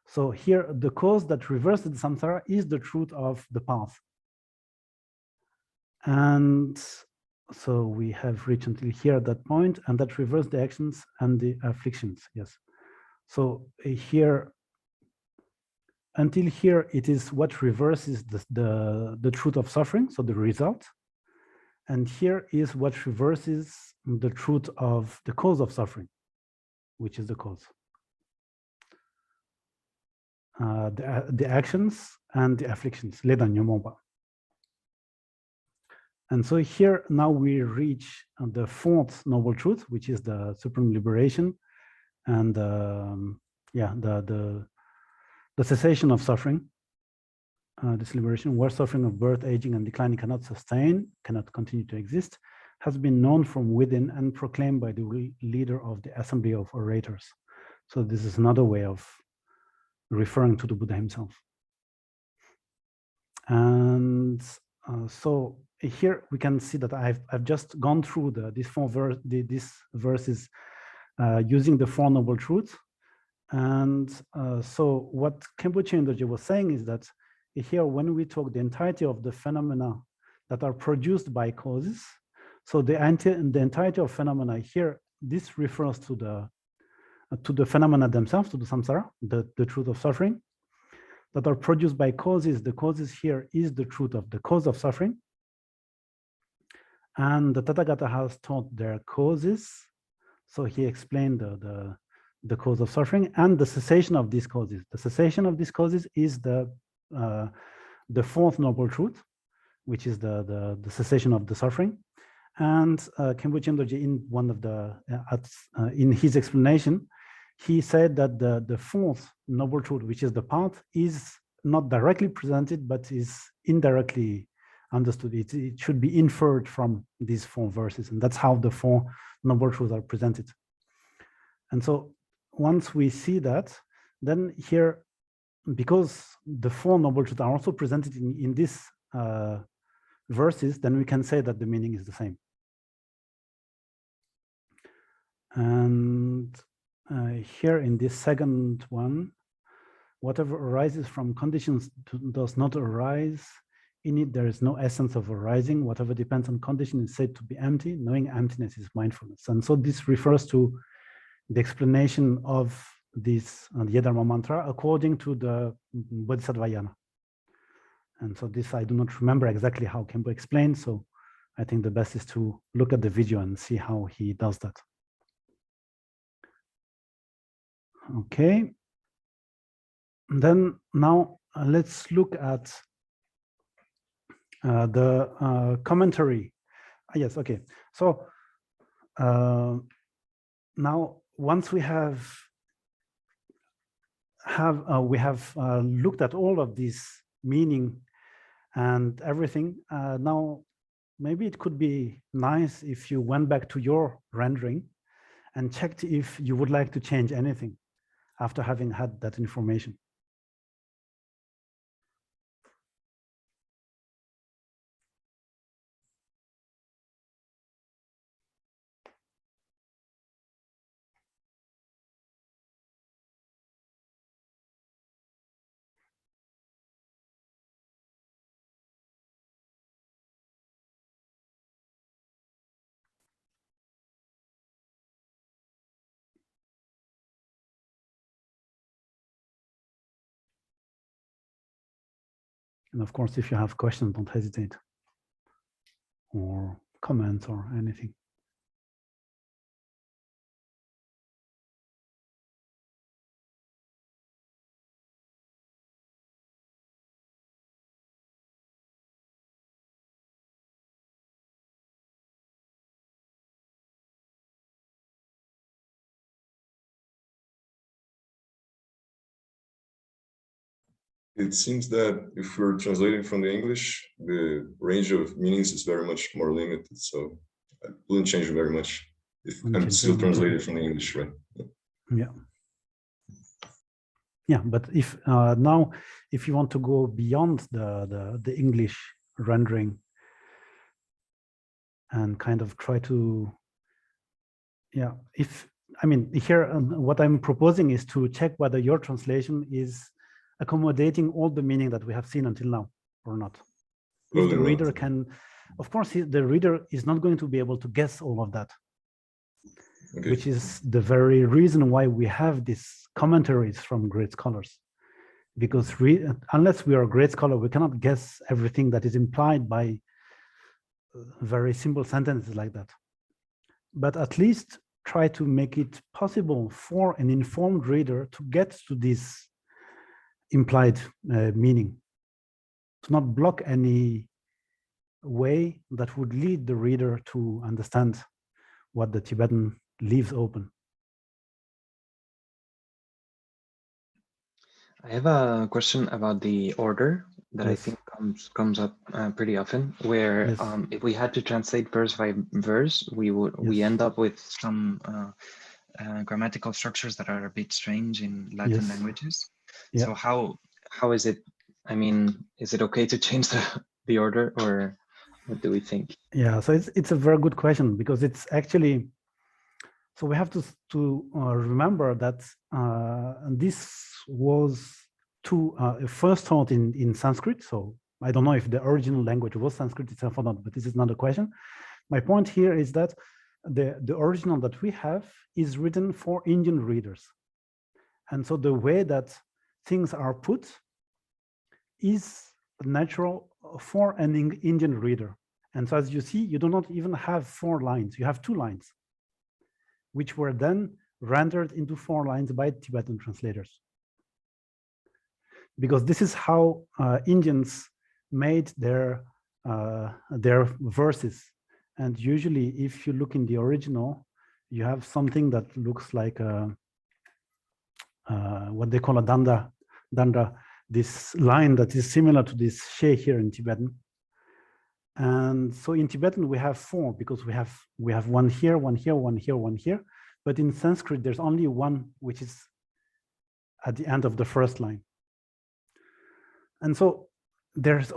So here, the cause that reverses the samsara is the truth of the path. And so we have reached until here at that point, and that reverses the actions and the afflictions, yes. So here, until here, it is what reverses the truth of suffering, so the result. And here is what reverses the truth of the cause of suffering, which is the cause. The actions and the afflictions, Ledanyamomba. And so here now we reach the fourth noble truth, which is the supreme liberation, and yeah, the cessation of suffering, this liberation, where suffering of birth, aging, and declining cannot sustain, cannot continue to exist, has been known from within and proclaimed by the leader of the assembly of orators. So this is another way of referring to the Buddha himself. And so here we can see that I've just gone through these verses using the Four Noble Truths. And so what Khenpo Chöndorje was saying is that here, when we talk the entirety of the phenomena that are produced by causes, so the entirety of phenomena here, this refers to the phenomena themselves, to the samsara, the truth of suffering, that are produced by causes. The causes here is the truth of the cause of suffering. And the Tathagata has taught their causes. So he explained the cause of suffering and the cessation of these causes. The cessation of these causes is the fourth noble truth, which is the cessation of the suffering. And Khenpo Chendoji, in one of the in his explanation, he said that the fourth noble truth, which is the path, is not directly presented, but is indirectly understood. It should be inferred from these four verses, and that's how the four noble truths are presented. And so once we see that, then here, because the four noble truths are also presented in this verses, then we can say that the meaning is the same. And here in this second one, whatever arises from conditions does not arise. In it, there is no essence of arising. Whatever depends on condition is said to be empty. Knowing emptiness is mindfulness. And so this refers to the explanation of this Dharma mantra according to the Bodhisattvayana. And so this, I do not remember exactly how Khenpo explained. So I think the best is to look at the video and see how he does that. Okay. And then now let's look at the commentary. Yes, okay. So now once we have looked at all of this meaning and everything, now maybe it could be nice if you went back to your rendering and checked if you would like to change anything after having had that information. And of course, if you have questions, don't hesitate, or comments or anything. It seems that if we're translating from the English, the range of meanings is very much more limited. So I wouldn't change it very much if I'm still translating from the English, right? Yeah. Yeah, but if now, if you want to go beyond the English rendering and kind of try to, yeah, I mean, here what I'm proposing is to check whether your translation is accommodating all the meaning that we have seen until now or not. If the reader can, of course, the reader is not going to be able to guess all of that, okay, which is the very reason why we have these commentaries from great scholars. Because unless we are a great scholar, we cannot guess everything that is implied by very simple sentences like that. But at least try to make it possible for an informed reader to get to this implied meaning, to not block any way that would lead the reader to understand what the Tibetan leaves open. I have a question about the order that I think comes up pretty often, where if we had to translate verse by verse, we end up with some grammatical structures that are a bit strange in Latin languages. Yeah. So how is it? I mean, is it okay to change the order, or what do we think? Yeah, so it's a very good question, because it's actually, so we have to remember that this was first taught in Sanskrit. So I don't know if the original language was Sanskrit itself or not, but this is not a question. My point here is that the original that we have is written for Indian readers. And so the way that things are put is natural for an Indian reader. And so as you see, you do not even have 4 lines, you have 2 lines, which were then rendered into 4 lines by Tibetan translators. Because this is how Indians made their verses. And usually if you look in the original, you have something that looks like what they call a danda, this line that is similar to this she here in Tibetan. And so in Tibetan we have 4 because we have one here, one here, one here, one here. But in Sanskrit there's only one which is at the end of the first line. And so there's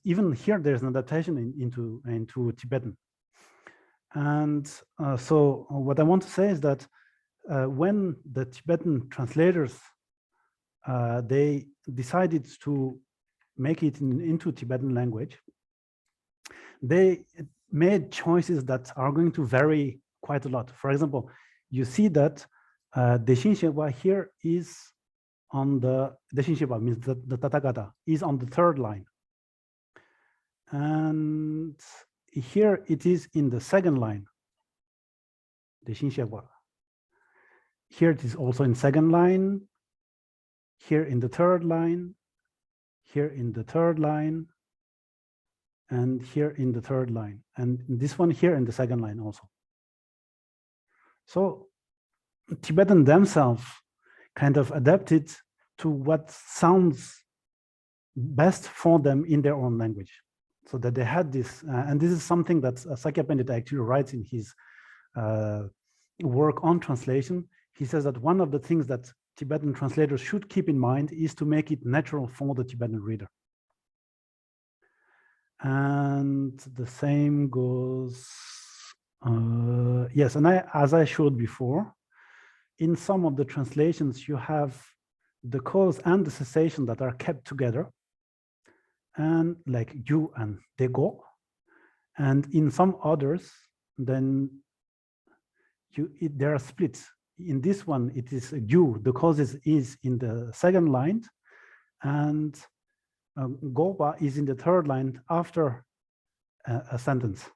even here there's an adaptation into Tibetan. And so what I want to say is that when the Tibetan translators they decided to make it into Tibetan language, they made choices that are going to vary quite a lot. For example, you see that Deshin Sheba here is on the Deshin Sheba, means the Tathagata is on the 3rd line. And here it is in the 2nd line, Deshin Sheba. Here it is also in 2nd line, here in the 3rd line, here in the 3rd line, and here in the 3rd line, and this one here in the 2nd line also. So Tibetan themselves kind of adapted to what sounds best for them in their own language. So that they had this, and this is something that Sakya Pandita actually writes in his work on translation. He says that one of the things that Tibetan translators should keep in mind is to make it natural for the Tibetan reader. And the same goes, yes, and as I showed before, in some of the translations, you have the cause and the cessation that are kept together, and like you and they go. And in some others, then there are splits. In this one, it is you, the causes is in the 2nd line, and Gopa is in the 3rd line after a sentence.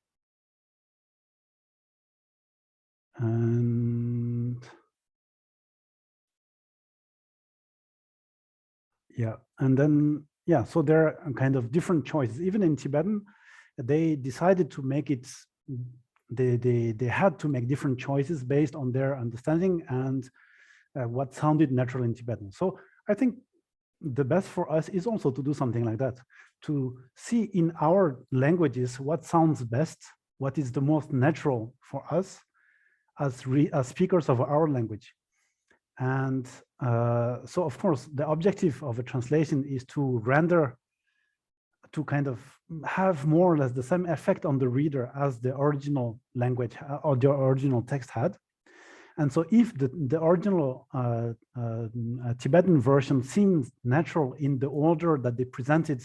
And yeah, and then, yeah, so there are kind of different choices. Even in Tibetan, they decided to make it, they had to make different choices based on their understanding and what sounded natural in Tibetan. So I think the best for us is also to do something like that, to see in our languages what sounds best, what is the most natural for us as speakers of our language. And so, of course, the objective of a translation is to render, to kind of have more or less the same effect on the reader as the original language or the original text had. And so if the original Tibetan version seems natural in the order that they presented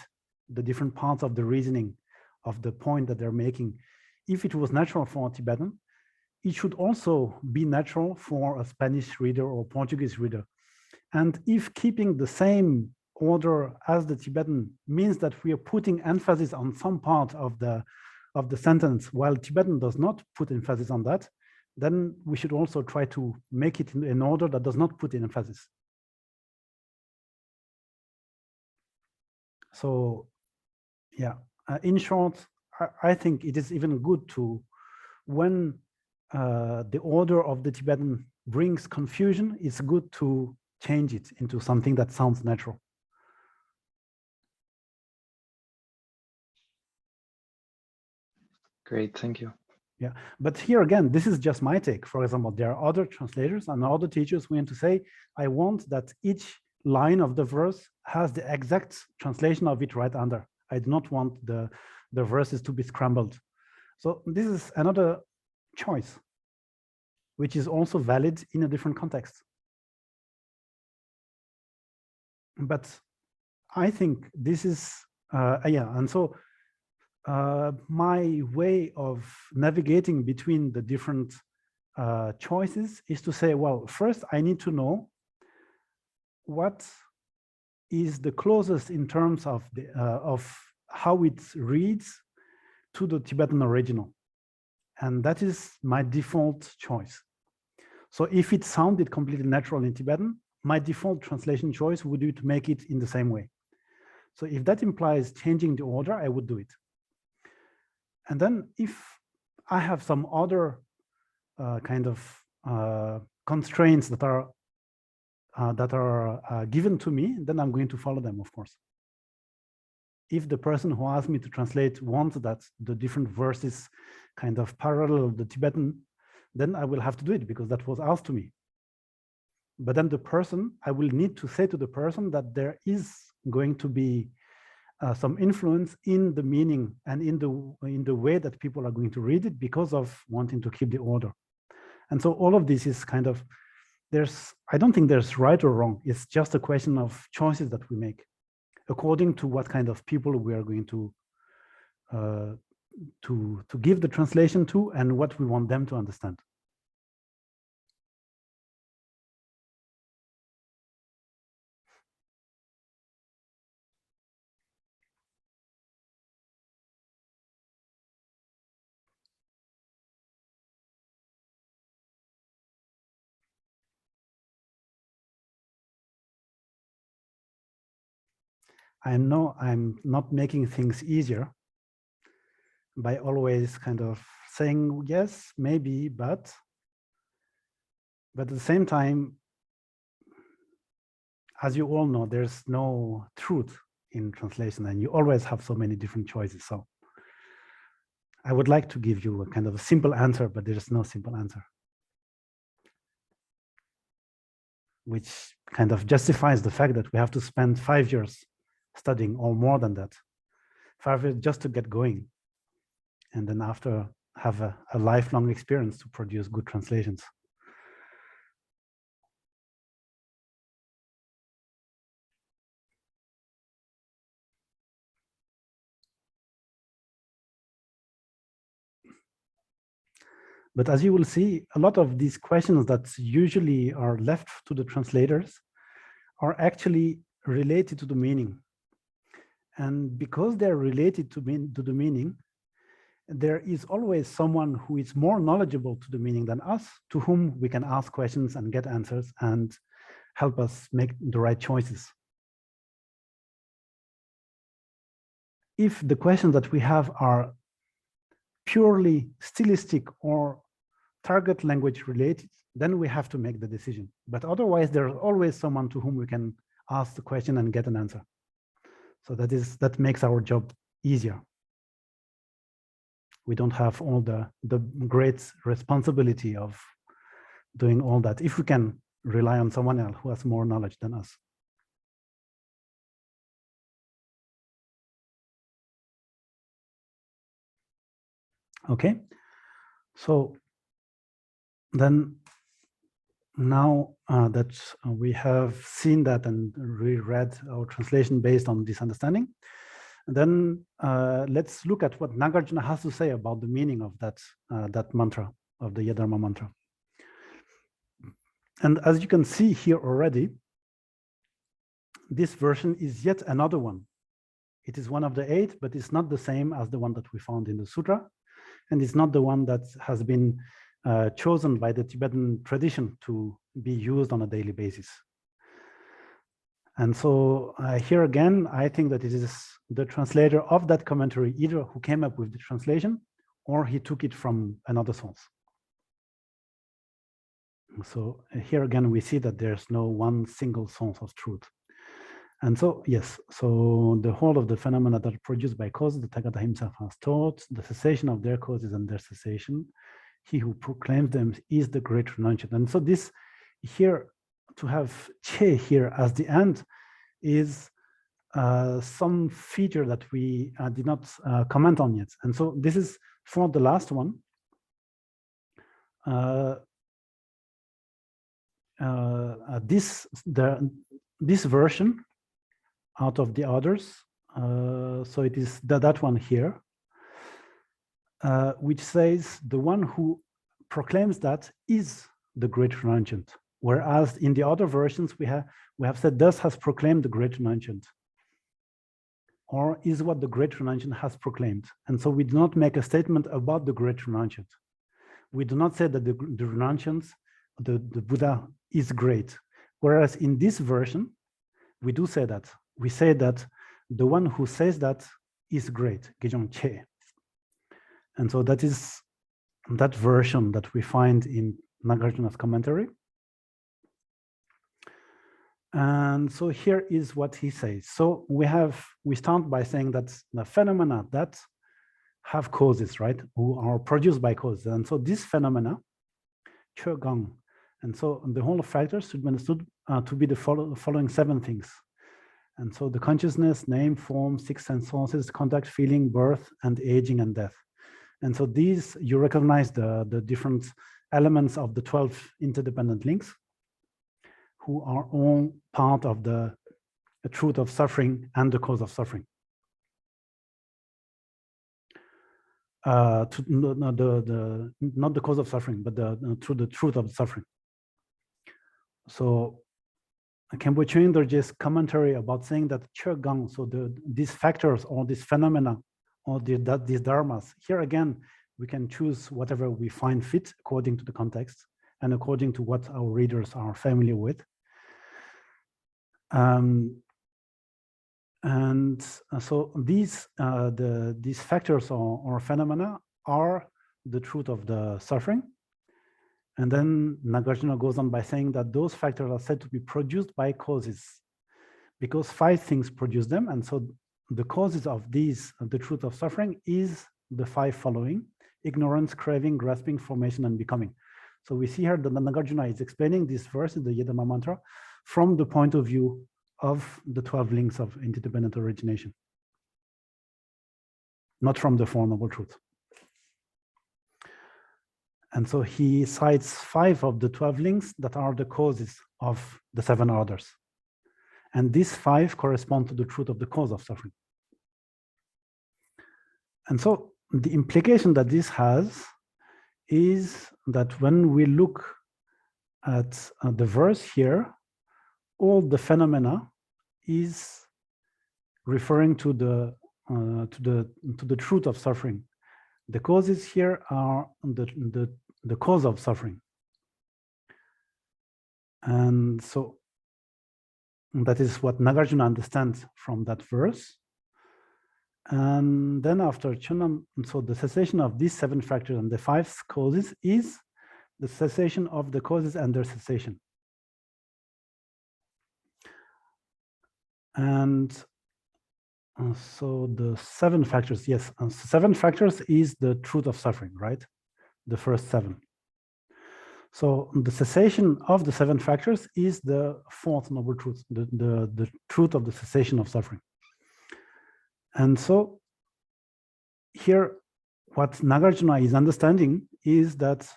the different parts of the reasoning of the point that they're making, if it was natural for a Tibetan, it should also be natural for a Spanish reader or Portuguese reader. And if keeping the same order as the Tibetan means that we are putting emphasis on some part of the sentence, while Tibetan does not put emphasis on that, then we should also try to make it in order that does not put in emphasis. So, yeah, in short, I think it is even good to, when the order of the Tibetan brings confusion, it's good to change it into something that sounds natural. Great, thank you. Yeah, but here again, this is just my take. For example, there are other translators and other teachers who want to say, I want that each line of the verse has the exact translation of it right under. I do not want the verses to be scrambled. So this is another choice, which is also valid in a different context. But I think this is, yeah, and so my way of navigating between the different choices is to say, well, first I need to know what is the closest in terms of the of how it reads to the Tibetan original. And that is my default choice. So if it sounded completely natural in Tibetan, my default translation choice would be to make it in the same way. So if that implies changing the order, I would do it. And then if I have some other kind of constraints that are given to me, then I'm going to follow them, of course. If the person who asked me to translate wants that the different verses kind of parallel the Tibetan, then I will have to do it because that was asked to me. But then the person, I will need to say to the person that there is going to be some influence in the meaning and in the way that people are going to read it because of wanting to keep the order. And so all of this is kind of, I don't think there's right or wrong. It's just a question of choices that we make according to what kind of people we are going to give the translation to and what we want them to understand. I know I'm not making things easier by always kind of saying, yes, maybe, but at the same time, as you all know, there's no truth in translation and you always have so many different choices. So I would like to give you a kind of a simple answer, but there's no simple answer, which kind of justifies the fact that we have to spend 5 years studying or more than that, 5 years just to get going. And then after have a lifelong experience to produce good translations. But as you will see, a lot of these questions that usually are left to the translators are actually related to the meaning. And because they're related to the meaning, there is always someone who is more knowledgeable to the meaning than us, to whom we can ask questions and get answers and help us make the right choices. If the questions that we have are purely stylistic or target language related, then we have to make the decision. But otherwise, there's always someone to whom we can ask the question and get an answer. So that makes our job easier. We don't have all the great responsibility of doing all that if we can rely on someone else who has more knowledge than us. Okay, so then now that we have seen that and reread our translation based on this understanding, then let's look at what Nagarjuna has to say about the meaning of that mantra, of the Dharma mantra. And as you can see here already, this version is yet another one. It is one of the 8, but it's not the same as the one that we found in the sutra. And it's not the one that has been chosen by the Tibetan tradition to be used on a daily basis. And so here again, I think that it is the translator of that commentary either who came up with the translation or he took it from another source. So here again, we see that there's no one single source of truth. And so, yes, so the whole of the phenomena that are produced by causes, the Tathagata himself has taught, the cessation of their causes and their cessation, he who proclaims them is the great renunciant. And so this here, to have che here as the end is some feature that we did not comment on yet. And so this is for the last one. This version out of the others, so it is that one here, which says the one who proclaims that is the great renunciant, whereas in the other versions we have said thus has proclaimed the great renunciant. or is what the great renunciant has proclaimed. And so we do not make a statement about the great renunciant. We do not say that the renunciants, the Buddha is great. Whereas in this version, we do say that. We say that the one who says that is great, Gejong Che. And so that is that version that we find in Nagarjuna's commentary. And so here is what he says. So we start by saying that the phenomena that have causes, right, who are produced by causes. And so these phenomena, Chogang, and so the whole of factors should be understood to be the following 7 things. And so the consciousness, name, form, 6 sense sources, contact, feeling, birth, and aging and death. And so these, you recognize the different elements of the 12 interdependent links, who are all part of the truth of suffering and the cause of suffering. Not the cause of suffering, but the truth of suffering. So Khenpo Chögyam commentary about saying that Chogang, so these factors or these phenomena or these dharmas, here again, we can choose whatever we find fit according to the context and according to what our readers are familiar with. And so these factors or phenomena are the truth of the suffering. And then Nagarjuna goes on by saying that those factors are said to be produced by causes, because 5 things produce them. And so the causes of these, the truth of suffering, is the 5 following: ignorance, craving, grasping, formation, and becoming. So we see here that Nagarjuna is explaining this verse in the Yedama mantra from the point of view of the 12 links of interdependent origination, not from the Four Noble Truths. And so he cites 5 of the 12 links that are the causes of the 7 others. And these 5 correspond to the truth of the cause of suffering. And so the implication that this has is that when we look at the verse here, all the phenomena is referring to the truth of suffering. The causes here are the cause of suffering. And so that is what Nagarjuna understands from that verse. And then after Chunam, so the cessation of these 7 factors and the 5 causes is the cessation of the causes and their cessation. And so the 7 factors, yes, 7 factors is the truth of suffering, right? The first 7. So the cessation of the 7 factors is the 4th noble truth, the truth of the cessation of suffering. And so here, what Nagarjuna is understanding is that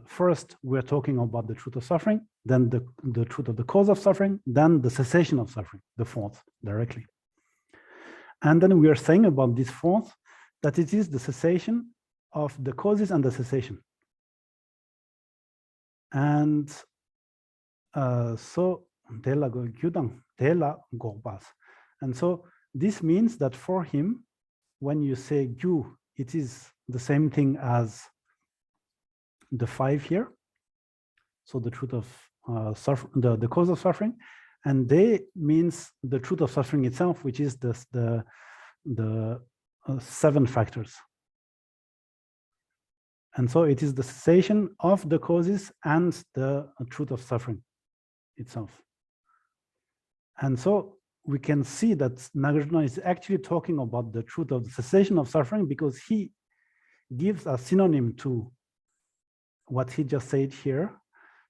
first we're talking about the truth of suffering, then the truth of the cause of suffering, then the cessation of suffering, the 4th directly. And then we are saying about this 4th that it is the cessation of the causes and the cessation. And so and so this means that for him, when you say Gyu, it is the same thing as the 5 here. So the truth of the cause of suffering, and they means the truth of suffering itself, which is the 7 factors. And so it is the cessation of the causes and the truth of suffering itself. And so we can see that Nagarjuna is actually talking about the truth of the cessation of suffering, because he gives a synonym to what he just said here: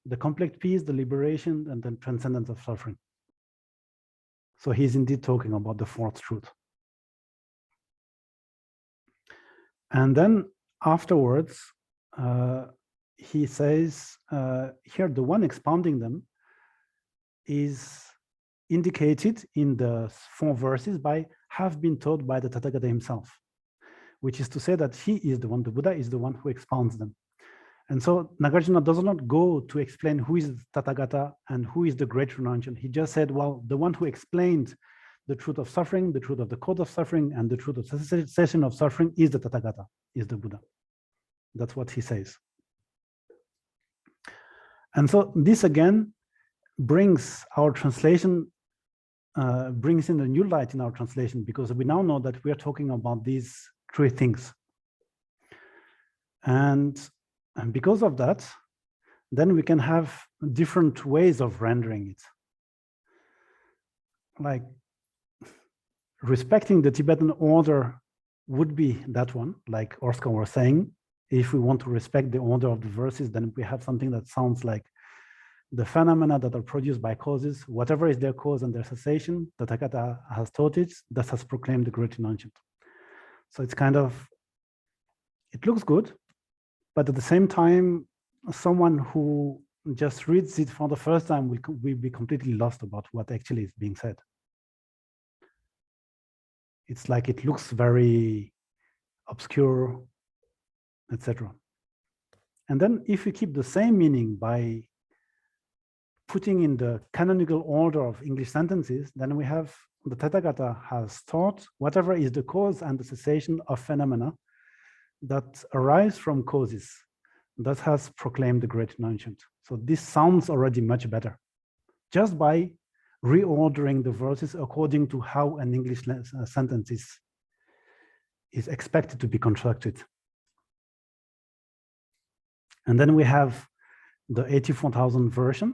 the complete peace, the liberation, and the transcendence of suffering. So he's indeed talking about the 4th truth. And then afterwards, he says here, the one expounding them is indicated in the 4 verses by have been taught by the Tathagata himself, which is to say that he is the one, the Buddha is the one who expounds them. And so Nagarjuna does not go to explain who is Tathagata and who is the great renunciant. He just said, well, the one who explained the truth of suffering, the truth of the cause of suffering, and the truth of cessation of suffering is the Tathagata, is the Buddha. That's what he says. And so this again brings our translation, brings in a new light in our translation, because we now know that we are talking about these three things. And because of that, then we can have different ways of rendering it. Like respecting the Tibetan order would be that one, like Orska was saying. If we want to respect the order of the verses, then we have something that sounds like the phenomena that are produced by causes, whatever is their cause and their cessation, the Tathagata has taught it, that has proclaimed the great renunciant. So it's kind of, it looks good, but at the same time, someone who just reads it for the first time will be completely lost about what actually is being said. It's like it looks very obscure, etc. And then if we keep the same meaning by putting in the canonical order of English sentences, then we have the Tathagata has taught whatever is the cause and the cessation of phenomena that arise from causes, that has proclaimed the great renunciant. So this sounds already much better, just by reordering the verses according to how an English sentence is expected to be constructed. And then we have the 84,000 version.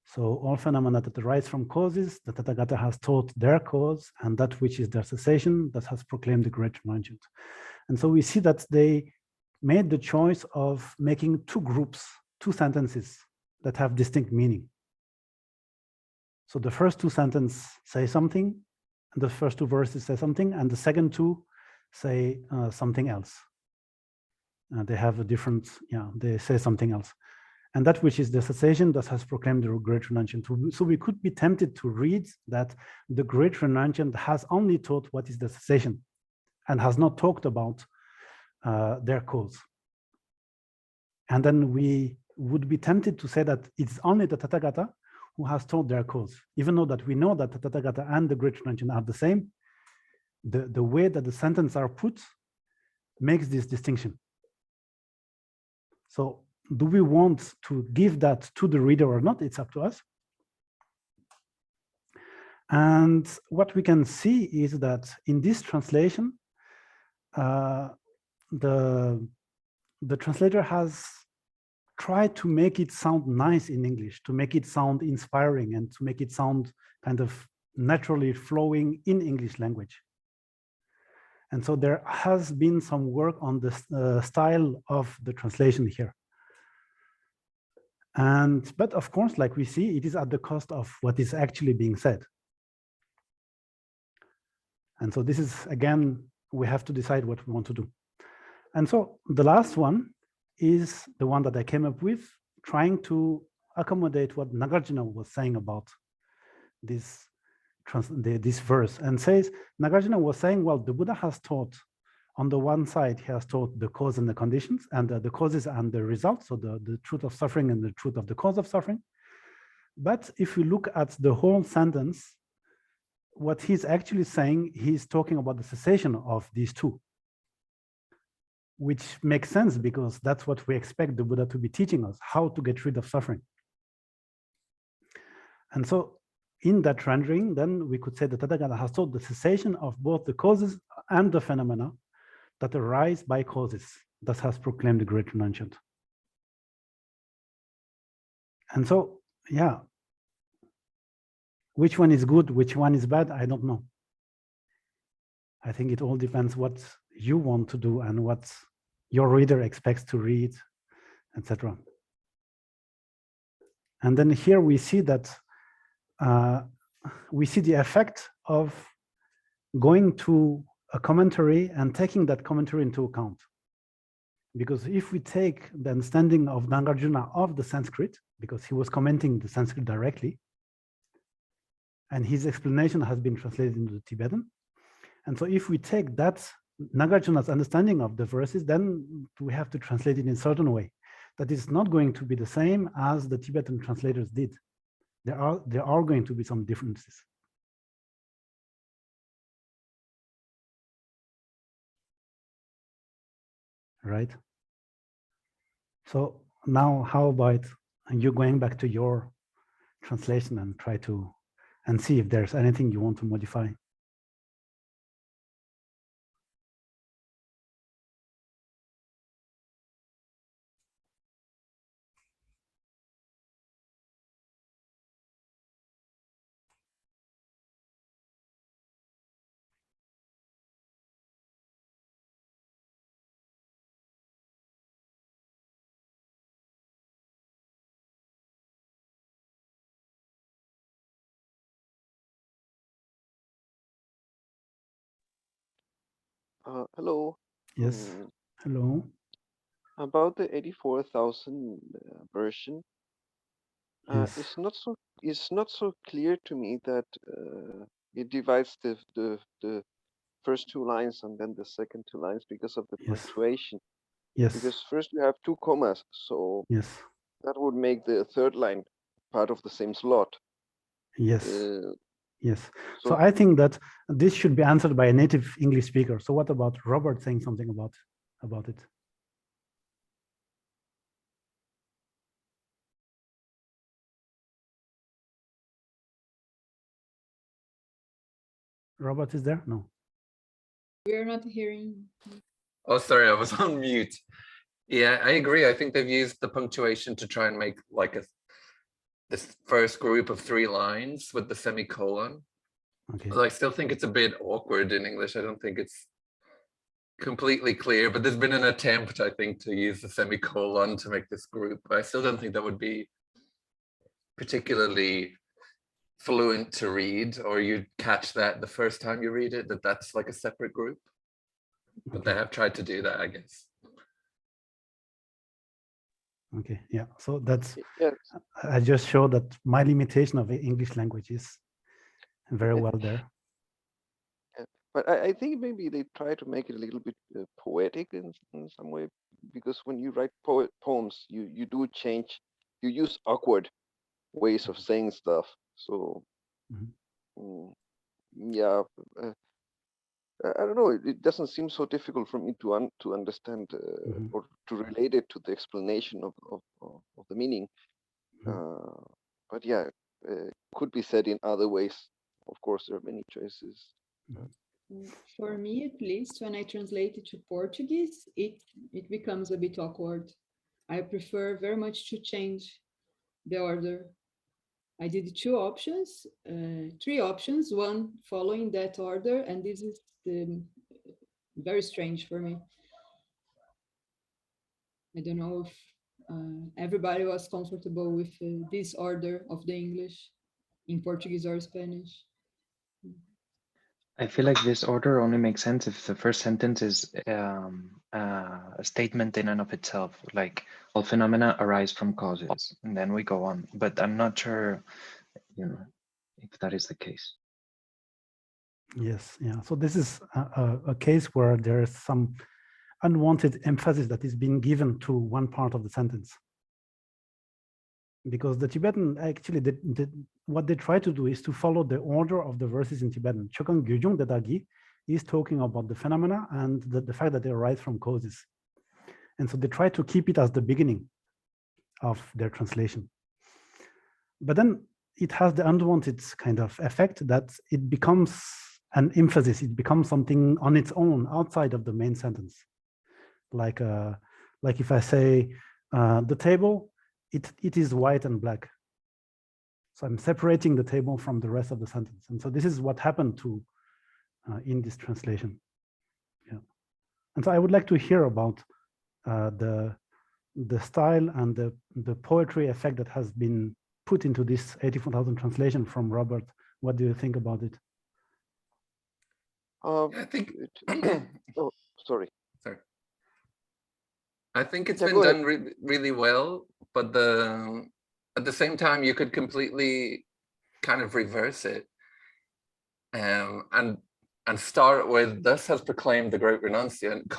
So all phenomena that arise from causes, the Tathagata has taught their cause, and that which is their cessation, that has proclaimed the great renunciant. And so we see that they made the choice of making two groups, two sentences that have distinct meaning. So the first two sentences say something, and the first two verses say something, and the second two say something else. They have a different, they say something else. And that which is the cessation that has proclaimed the great renunciant. So we could be tempted to read that the great renunciant has only taught what is the cessation and has not talked about their cause. And then we would be tempted to say that it's only the Tathagata who has taught their cause, even though that we know that the Tathagata and the great renunciant are the same. The way that the sentences are put makes this distinction. So do we want to give that to the reader or not? It's up to us. And what we can see is that in this translation, the translator has tried to make it sound nice in English, to make it sound inspiring, and to make it sound kind of naturally flowing in English language. And so there has been some work on the style of the translation here. But of course, like we see, it is at the cost of what is actually being said. And so this is, again, we have to decide what we want to do. And so the last one is the one that I came up with, trying to accommodate what Nagarjuna was saying about this verse, and says, Nagarjuna was saying, well, the Buddha has taught, on the one side, he has taught the cause and the conditions, and the causes and the results, so the truth of suffering and the truth of the cause of suffering. But if we look at the whole sentence, what he's actually saying, he's talking about the cessation of these two, which makes sense because that's what we expect the Buddha to be teaching us, how to get rid of suffering. And so in that rendering, then we could say that Tathagata has taught the cessation of both the causes and the phenomena that arise by causes, thus has proclaimed the great renunciant. And so, yeah, which one is good, which one is bad, I don't know. I think it all depends what you want to do and what your reader expects to read, etc. And then here we see that we see the effect of going to a commentary and taking that commentary into account. Because if we take the understanding of Nagarjuna of the Sanskrit, because he was commenting the Sanskrit directly, and his explanation has been translated into Tibetan. And so if we take that Nagarjuna's understanding of the verses, then we have to translate it in a certain way. That is not going to be the same as the Tibetan translators did. There are going to be some differences. right? So now how about you going back to your translation and try to, and see if there's anything you want to modify. Hello. Yes. Hello. About the 84,000 version, Yes. it's not so clear to me that it divides the first two lines and then the second two lines because of the punctuation. Yes. Because first you have 2 commas, so yes. that would make the third line part of the same slot. Yes. Yes. So So I think that this should be answered by a native English speaker. So what about Robert saying something about it? Robert is there? No. We are not hearing. Oh, sorry, I was on mute. Yeah, I agree. I think they've used the punctuation to try and make like this first group of 3 lines with the semicolon. Okay. But I still think it's a bit awkward in English. I don't think it's completely clear, but there's been an attempt, I think, to use the semicolon to make this group. But I still don't think that would be particularly fluent to read, or you'd catch that the first time you read it, that's like a separate group. But they have tried to do that, I guess. Okay, yeah. So that's, yes. I just showed that my limitation of the English language is very well there. But I think maybe they try to make it a little bit poetic in some way, because when you write poems, you do change, you use awkward ways of saying stuff. So, yeah, I don't know. It doesn't seem so difficult for me to understand or to relate it to the explanation of the meaning. But yeah, could be said in other ways. Of course, there are many choices. For me, at least, when I translate it to Portuguese, it becomes a bit awkward. I prefer very much to change the order. I did 2 options, 3 options, one following that order, and this is very strange for me. I don't know if everybody was comfortable with this order of the English in Portuguese or Spanish. I feel like this order only makes sense if the first sentence is a statement in and of itself, like all phenomena arise from causes, and then we go on. But I'm not sure, if that is the case. Yes, yeah. So this is a case where there is some unwanted emphasis that is being given to one part of the sentence. Because the Tibetan, actually, what they try to do is to follow the order of the verses in Tibetan. Chokan Gyujung Dedagi is talking about the phenomena and the fact that they arise from causes. And so they try to keep it as the beginning of their translation. But then it has the unwanted kind of effect that it becomes an emphasis. It becomes something on its own outside of the main sentence. Like if I say the table, it is white and black. So I'm separating the table from the rest of the sentence. And so this is what happened to in this translation. Yeah. And so I would like to hear about the style and the poetry effect that has been put into this 84,000 translation from Robert. What do you think about it? I think. Oh, sorry. Sorry. I think it's Yeah, been done really well, but at the same time, you could completely kind of reverse it and start with "Thus has proclaimed the great renunciant: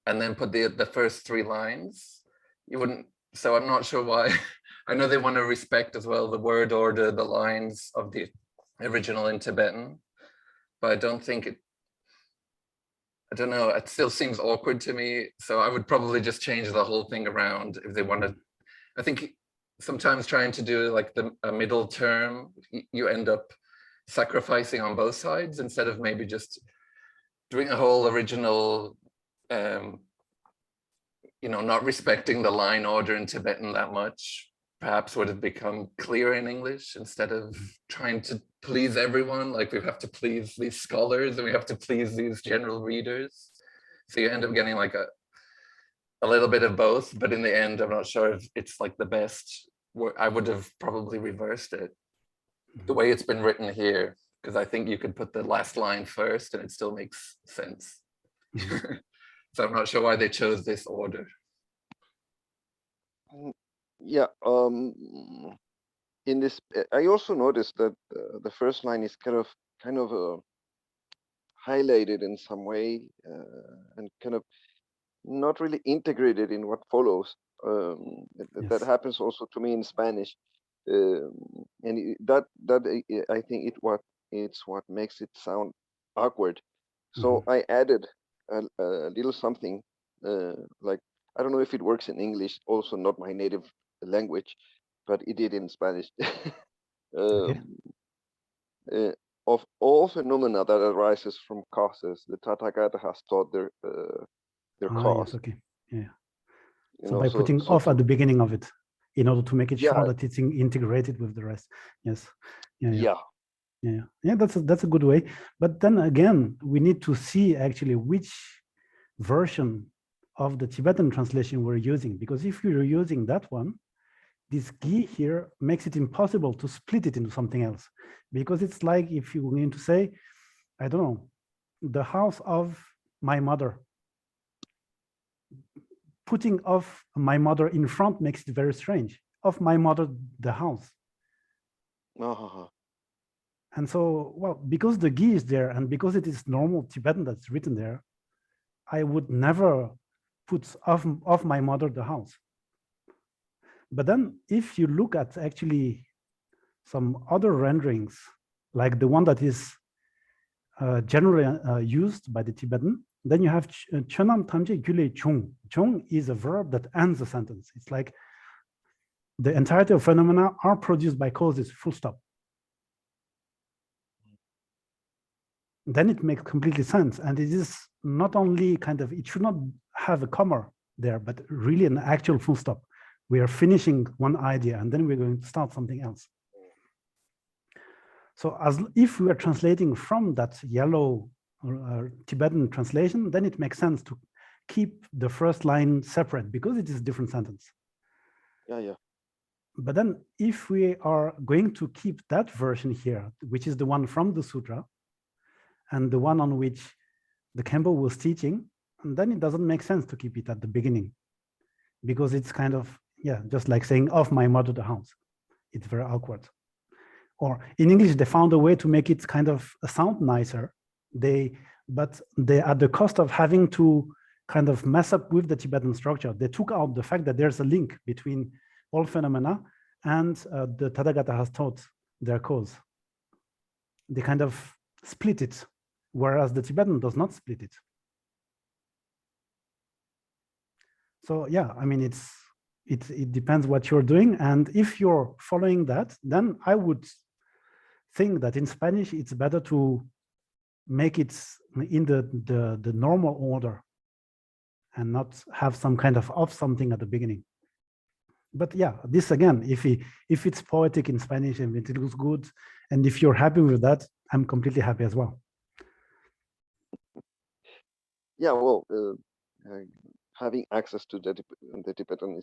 and then put the first 3 lines. You wouldn't. So I'm not sure why. I know they want to respect as well the word order, the lines of the original in Tibetan, but I don't think don't know, it still seems awkward to me. So I would probably just change the whole thing around if they want to. I think sometimes trying to do like a middle term, you end up sacrificing on both sides instead of maybe just doing a whole original, not respecting the line order in Tibetan that much. Perhaps would have become clear in English instead of trying to please everyone. Like we have to please these scholars and we have to please these general readers. So you end up getting like a little bit of both, but in the end, I'm not sure if it's like the best. I would have probably reversed it the way it's been written here, because I think you could put the last line first and it still makes sense. So I'm not sure why they chose this order. Yeah, in this, I also noticed that the first line is kind of highlighted in some way and kind of not really integrated in what follows. That happens also to me in Spanish, and that I think it's what makes it sound awkward. So I added a little something like, I don't know if it works in English, also not my native language, but it did in Spanish. Of all phenomena that arises from causes, the Tathagata has taught their cause. Yes, okay. Yeah. So by putting off at the beginning of it, in order to make it sure that it's integrated with the rest. Yes. Yeah. That's a good way. But then again, we need to see actually which version of the Tibetan translation we're using, because if you're using that one, this gi here makes it impossible to split it into something else, because it's like if you're going to say, I don't know, the house of my mother. Putting of my mother in front makes it very strange. Of my mother, the house. And so, well, because the gi is there and because it is normal Tibetan that's written there, I would never put of my mother, the house. But then if you look at actually some other renderings, like the one that is generally used by the Tibetan, then you have chönam tamje gyule chung. Chung is a verb that ends a sentence. It's like the entirety of phenomena are produced by causes, full stop. Then it makes completely sense. And it is not only kind of, it should not have a comma there, but really an actual full stop. We are finishing one idea and then we're going to start something else. So as if we are translating from that yellow Tibetan translation, then it makes sense to keep the first line separate because it is a different sentence. But then if we are going to keep that version here, which is the one from the sutra, and the one on which the Khenpo was teaching, and then it doesn't make sense to keep it at the beginning, because it's kind of, just like saying of my mother the house. It's very awkward. Or in English, they found a way to make it kind of sound nicer. But they at the cost of having to kind of mess up with the Tibetan structure. They took out the fact that there's a link between all phenomena and the Tathagata has taught their cause. They kind of split it, whereas the Tibetan does not split it. So I mean, it depends what you're doing. And if you're following that, then I would think that in Spanish, it's better to make it in the normal order and not have some kind of something at the beginning. But this again, if it's poetic in Spanish and it looks good, and if you're happy with that, I'm completely happy as well. Having access to the Tibetan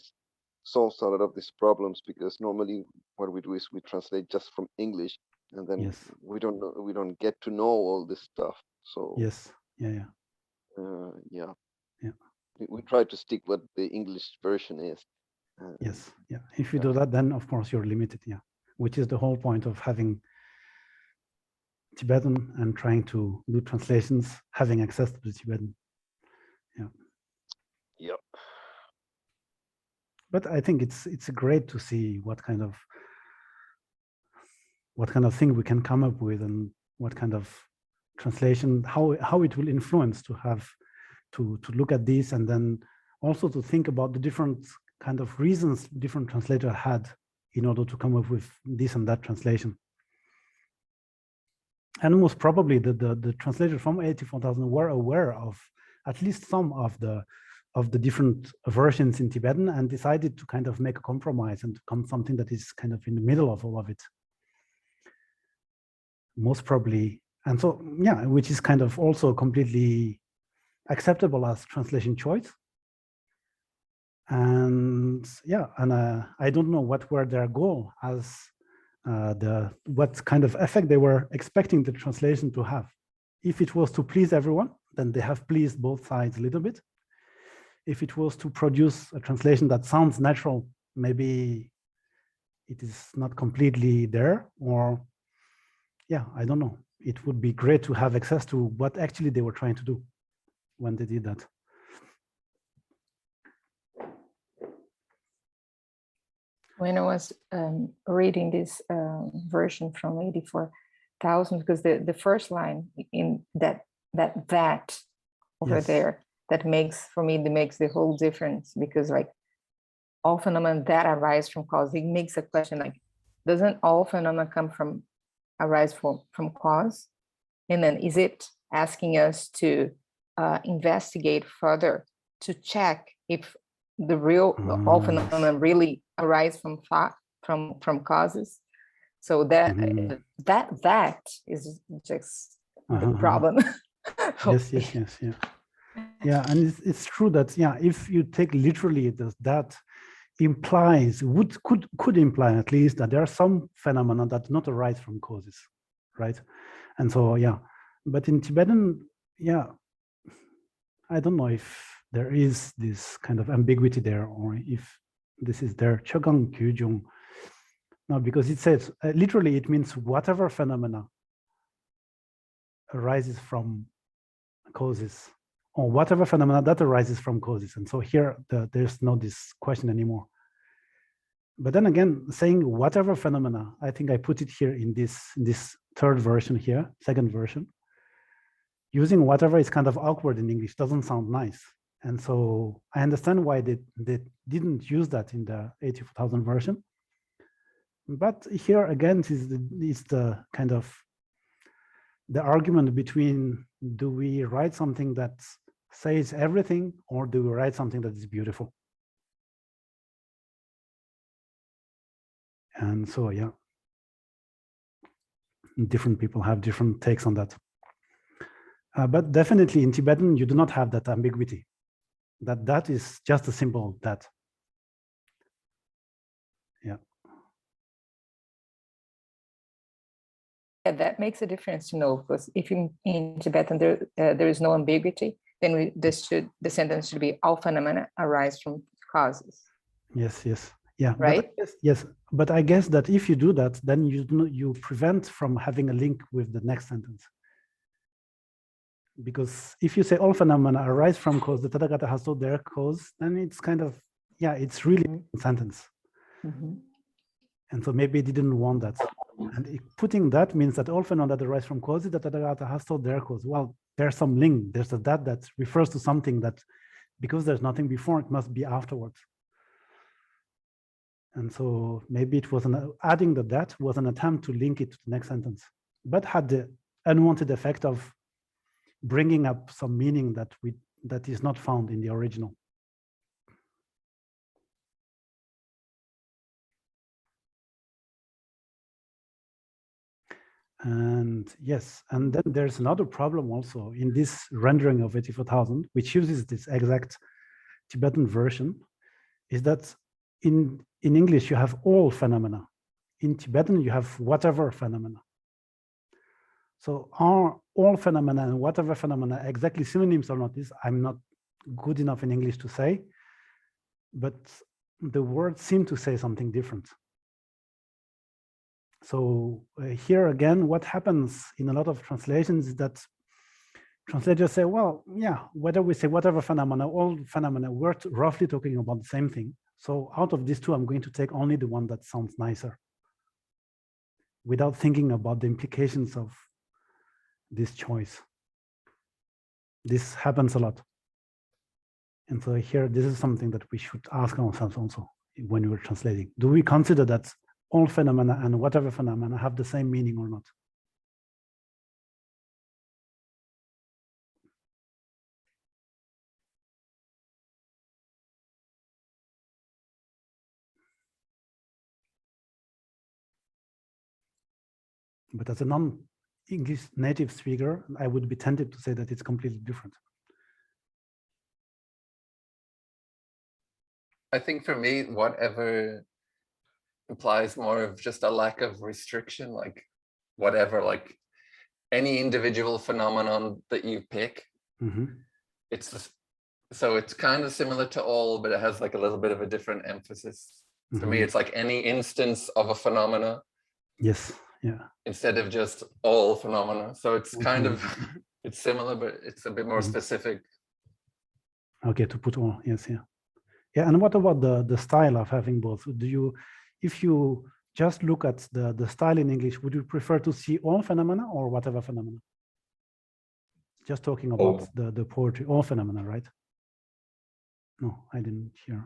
solves a lot of these problems, because normally what we do is we translate just from English, and then we don't get to know all this stuff. So we try to stick what the English version is. If you do that, then of course you're limited, which is the whole point of having Tibetan and trying to do translations, having access to the Tibetan. But I think it's great to see what kind of thing we can come up with, and what kind of translation, how it will influence to have to look at this, and then also to think about the different kind of reasons different translators had in order to come up with this and that translation. And most probably the translators from 84,000 were aware of at least some of the different versions in Tibetan, and decided to kind of make a compromise and to come something that is kind of in the middle of all of it. Most probably. And so, yeah, which is kind of also completely acceptable as translation choice. And yeah, and I don't know what were their goal as what kind of effect they were expecting the translation to have. If it was to please everyone, then they have pleased both sides a little bit. If it was to produce a translation that sounds natural, maybe it is not completely there, or yeah, I don't know. It would be great to have access to what actually they were trying to do when they did that. When I was reading this version from 84,000, because the first line in that over Yes. there, that makes, for me, that makes the whole difference, because like all phenomena that arise from cause, it makes a question like, doesn't all phenomena arise from cause? And then is it asking us to investigate further to check if the real all phenomena really arise from causes? So that that is just the problem. Yeah, and it's true that, yeah, if you take literally that implies, could imply at least, that there are some phenomena that do not arise from causes, right? And so, yeah, but in Tibetan, yeah, I don't know if there is this kind of ambiguity there, or if this is their Chogang Kyujung. No, because it says, literally it means whatever phenomena arises from causes, or whatever phenomena that arises from causes. And so here, there's no this question anymore. But then again, saying whatever phenomena, I think I put it here in this third version here, second version. Using whatever is kind of awkward in English, doesn't sound nice. And so I understand why they didn't use that in the 84,000 version. But here again, is the kind of the argument between, do we write something that says everything, or do we write something that is beautiful? And so, yeah, different people have different takes on that. But definitely in Tibetan, you do not have that ambiguity. That is just a simple that. Yeah. Yeah, that makes a difference to know, because if in Tibetan there is no ambiguity, then the sentence should be all phenomena arise from causes. Yes, yeah, right. Yes, but I guess that if you do that, then you prevent from having a link with the next sentence. Because if you say all phenomena arise from cause, the Tathagata has told their cause, then it's kind of, yeah, it's really a sentence. And so maybe they didn't want that. And putting that means that all phenomena that arise from causes, the Tathagata has told their cause. Well, there's some link. There's that refers to something that, because there's nothing before, it must be afterwards. And so maybe it was adding that was an attempt to link it to the next sentence, but had the unwanted effect of bringing up some meaning that is not found in the original. And yes, and then there's another problem also in this rendering of 84,000, which uses this exact Tibetan version, is that in English you have all phenomena. In Tibetan you have whatever phenomena. So are all phenomena and whatever phenomena exactly synonyms or not? This I'm not good enough in English to say, but the words seem to say something different. So here again, what happens in a lot of translations is that translators say, well, yeah, whether we say whatever phenomena, all phenomena, we're roughly talking about the same thing. So out of these two, I'm going to take only the one that sounds nicer, without thinking about the implications of this choice. This happens a lot. And so here, this is something that we should ask ourselves also when we're translating. Do we consider that all phenomena and whatever phenomena have the same meaning or not? But as a non-English native speaker, I would be tempted to say that it's completely different. I think for me, whatever implies more of just a lack of restriction, like whatever, like any individual phenomenon that you pick, so it's kind of similar to all, but it has like a little bit of a different emphasis. For me, it's like any instance of a phenomena. Yes, yeah. Instead of just all phenomena. So it's kind of, it's similar, but it's a bit more specific. Okay, to put all, yes, yeah. Yeah, and what about the style of having both? Do you, if you just look at the style in English, would you prefer to see all phenomena or whatever phenomena? Just talking about the poetry, all phenomena, right? No, I didn't hear.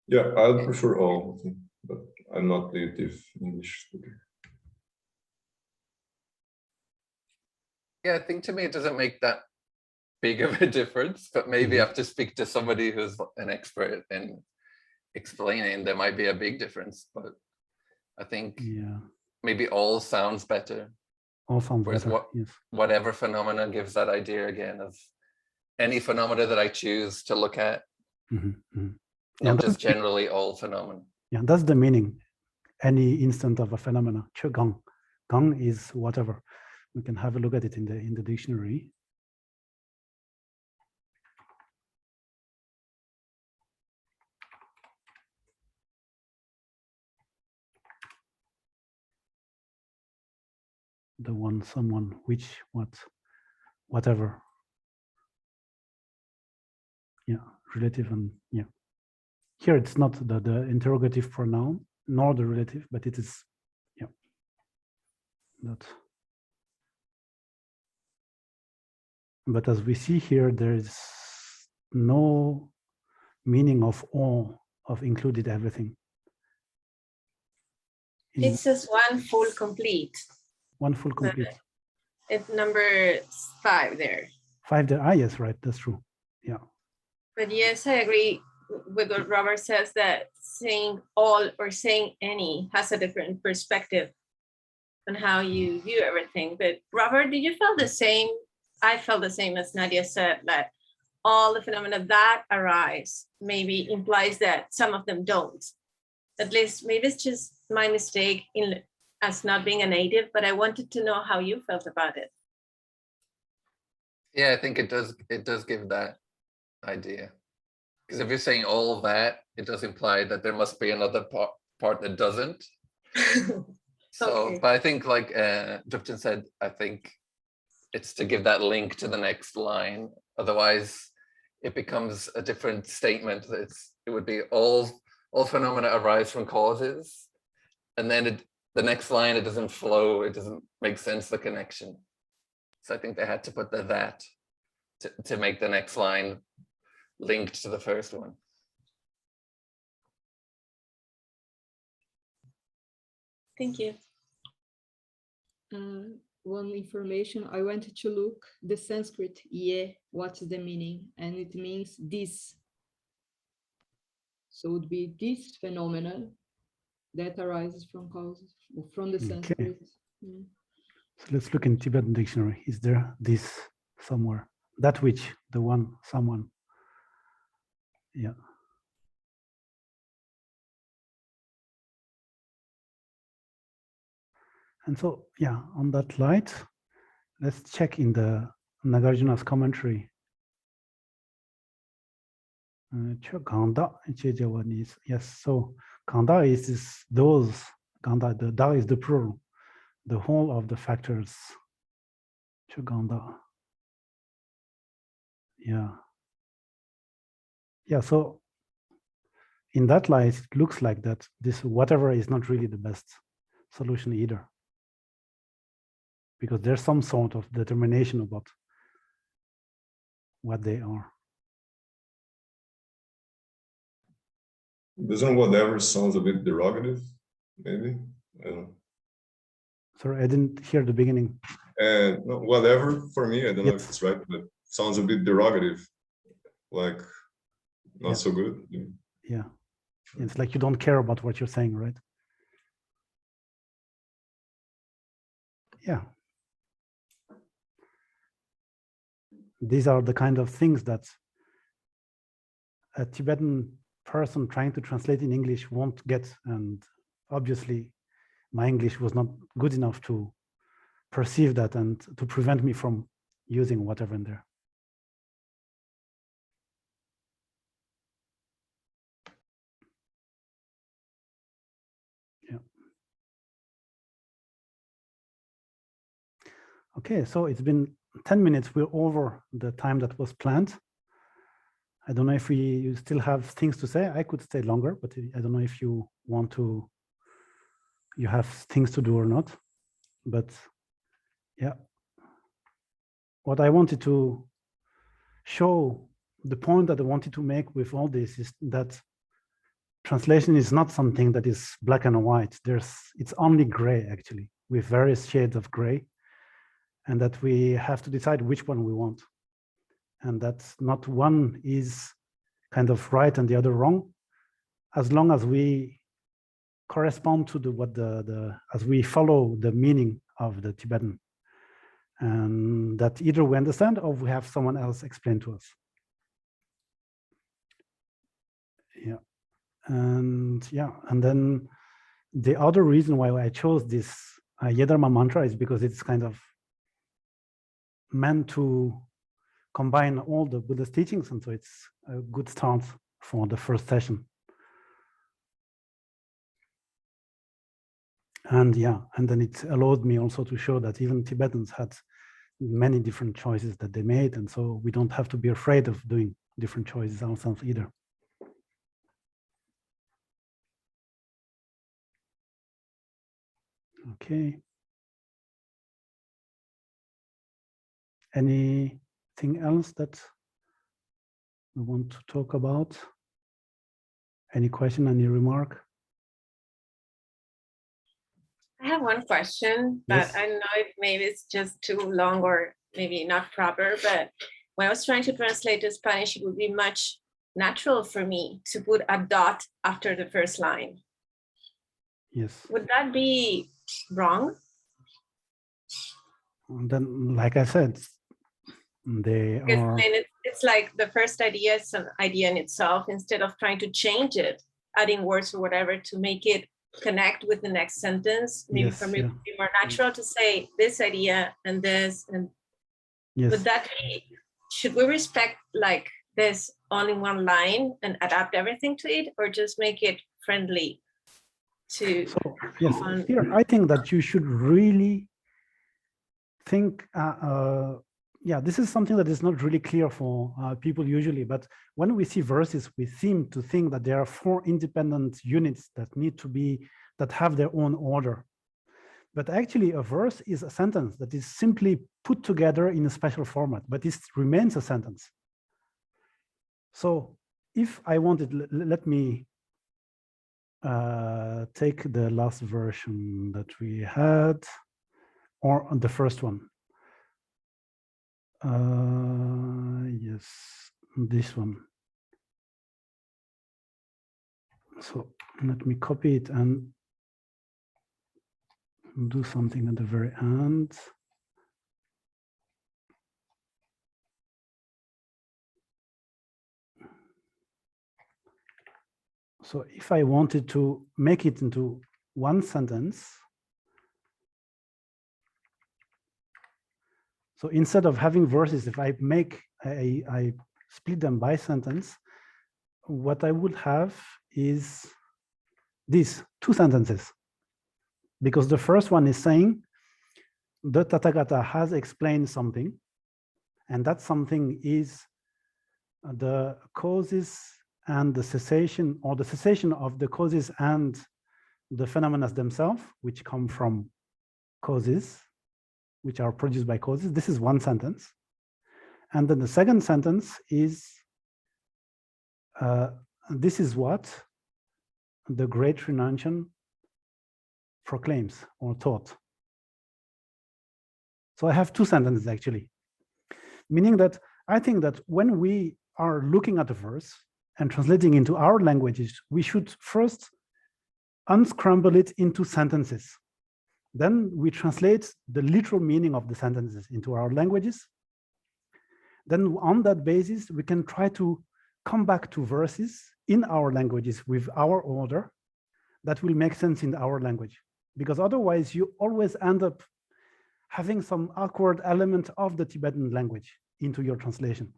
Yeah, I'd prefer all, but I'm not native English speaker. Yeah, I think to me it doesn't make that big of a difference, but maybe I have to speak to somebody who's an expert in explaining. There might be a big difference, but I think maybe all sounds better. All sounds better, yes. Whatever phenomena gives that idea again of any phenomena that I choose to look at, not just generally all phenomena. Yeah, that's the meaning. Any instant of a phenomena. Gang. Gang is whatever. We can have a look at it in the dictionary. The one, someone, which, what, whatever. Yeah, relative and yeah. Here it's not the interrogative pronoun nor the relative, but it is, yeah, that. But as we see here, there is no meaning of all, of included everything. It says one full complete. One full complete. It's number 5 there. 5 there, ah, yes, right, that's true, yeah. But yes, I agree with what Robert says, that saying all or saying any has a different perspective on how you view everything. But Robert, did you feel the same? I felt the same as Nadia said, that all the phenomena that arise maybe implies that some of them don't. At least maybe it's just my mistake as not being a native, but I wanted to know how you felt about it. Yeah, I think it does give that idea. Because if you're saying all of that, it does imply that there must be another part that doesn't. So, okay. But I think like Dupton said, I think it's to give that link to the next line. Otherwise, it becomes a different statement. It would be all phenomena arise from causes. And then the next line, it doesn't flow. It doesn't make sense, the connection. So I think they had to put the that to make the next line linked to the first one. Thank you. One information, I wanted to look the Sanskrit, ye, what's the meaning? And it means this. So it would be this phenomenon that arises from causes, from the Sanskrit. Okay. So let's look in Tibetan dictionary. Is there this somewhere? That which, the one, someone. Yeah. And so, yeah, on that light, let's check in the Nagarjuna's commentary. Yes, so Kanda is those, Kanda, the Da is the plural, the whole of the factors. Chaganda. Yeah. Yeah, so in that light, it looks like that this whatever is not really the best solution either. Because there's some sort of determination about what they are. Doesn't whatever sounds a bit derogative, maybe? I don't know. Sorry, I didn't hear the beginning. No, whatever, for me, I don't know Yes. if it's right, but sounds a bit derogative, like not so good. Yeah, it's like you don't care about what you're saying, right? Yeah. These are the kind of things that a Tibetan person trying to translate in English won't get. And obviously, my English was not good enough to perceive that and to prevent me from using whatever in there. Yeah. Okay, so it's been 10 minutes. We're over the time that was planned. I don't know if you still have things to say. I could stay longer, but I don't know if you want to, you have things to do or not. But yeah, what I wanted to show, the point that I wanted to make with all this is that translation is not something that is black and white. It's only gray, actually, with various shades of gray, and that we have to decide which one we want. And that not one is kind of right and the other wrong, as long as we correspond to as we follow the meaning of the Tibetan, and that either we understand or we have someone else explain to us. Yeah, and then the other reason why I chose this Dharma mantra is because it's kind of meant to combine all the Buddha's teachings, and so it's a good start for the first session. And and then it allowed me also to show that even Tibetans had many different choices that they made, and so we don't have to be afraid of doing different choices ourselves either. Okay. Anything else that we want to talk about? Any question, any remark? I have one question, but Yes. I don't know if maybe it's just too long or maybe not proper, but when I was trying to translate to Spanish, it would be much natural for me to put a dot after the first line. Yes. Would that be wrong? And then, like I said, they are. It's like the first idea is an idea in itself, instead of trying to change it, adding words or whatever to make it connect with the next sentence. Maybe Yes, for me, it would be more natural to say this idea and this. And yes. would that be, should we respect like this only one line and adapt everything to it, or just make it friendly to? So yes, here I think that you should really think. This is something that is not really clear for people usually, but when we see verses, we seem to think that there are 4 independent units that have their own order. But actually a verse is a sentence that is simply put together in a special format, but it remains a sentence. So if I wanted, let me take the last version that we had, or the first one. Yes, this one. So let me copy it and do something at the very end. So if I wanted to make it into one sentence, so instead of having verses, if I split them by sentence, what I would have is these 2 sentences. Because the first one is saying, the Tathagata has explained something, and that something is the causes and the cessation, or the cessation of the causes and the phenomena themselves, which come from causes, which are produced by causes. This is one sentence. And then the second sentence is, this is what the great renunciation proclaims or taught. So I have two sentences actually, meaning that I think that when we are looking at a verse and translating into our languages, we should first unscramble it into sentences. Then we translate the literal meaning of the sentences into our languages. Then on that basis, we can try to come back to verses in our languages with our order that will make sense in our language. Because otherwise you always end up having some awkward element of the Tibetan language into your translation.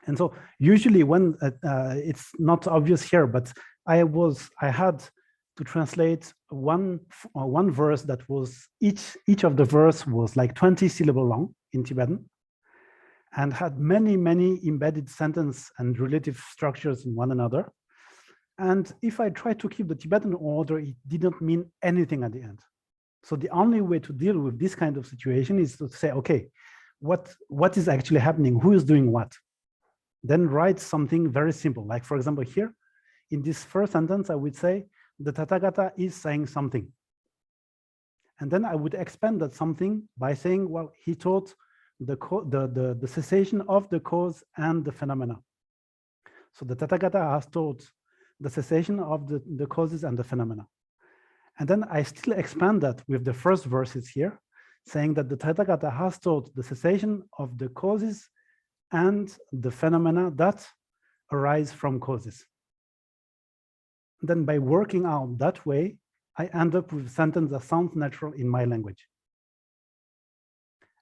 And so usually when it's not obvious here, but I had to translate one verse that was each of the verse was like 20 syllables long in Tibetan and had many embedded sentence and relative structures in one another. And if I tried to keep the Tibetan order, it didn't mean anything at the end. So the only way to deal with this kind of situation is to say, okay, what is actually happening? Who is doing what? Then write something very simple. Like for example, here in this first sentence, I would say the Tathagata is saying something. And then I would expand that something by saying, well, he taught the cessation of the cause and the phenomena. So the Tathagata has taught the cessation of the causes and the phenomena. And then I still expand that with the first verses here, saying that the Tathagata has taught the cessation of the causes and the phenomena that arise from causes. Then by working out that way, I end up with a sentence that sounds natural in my language.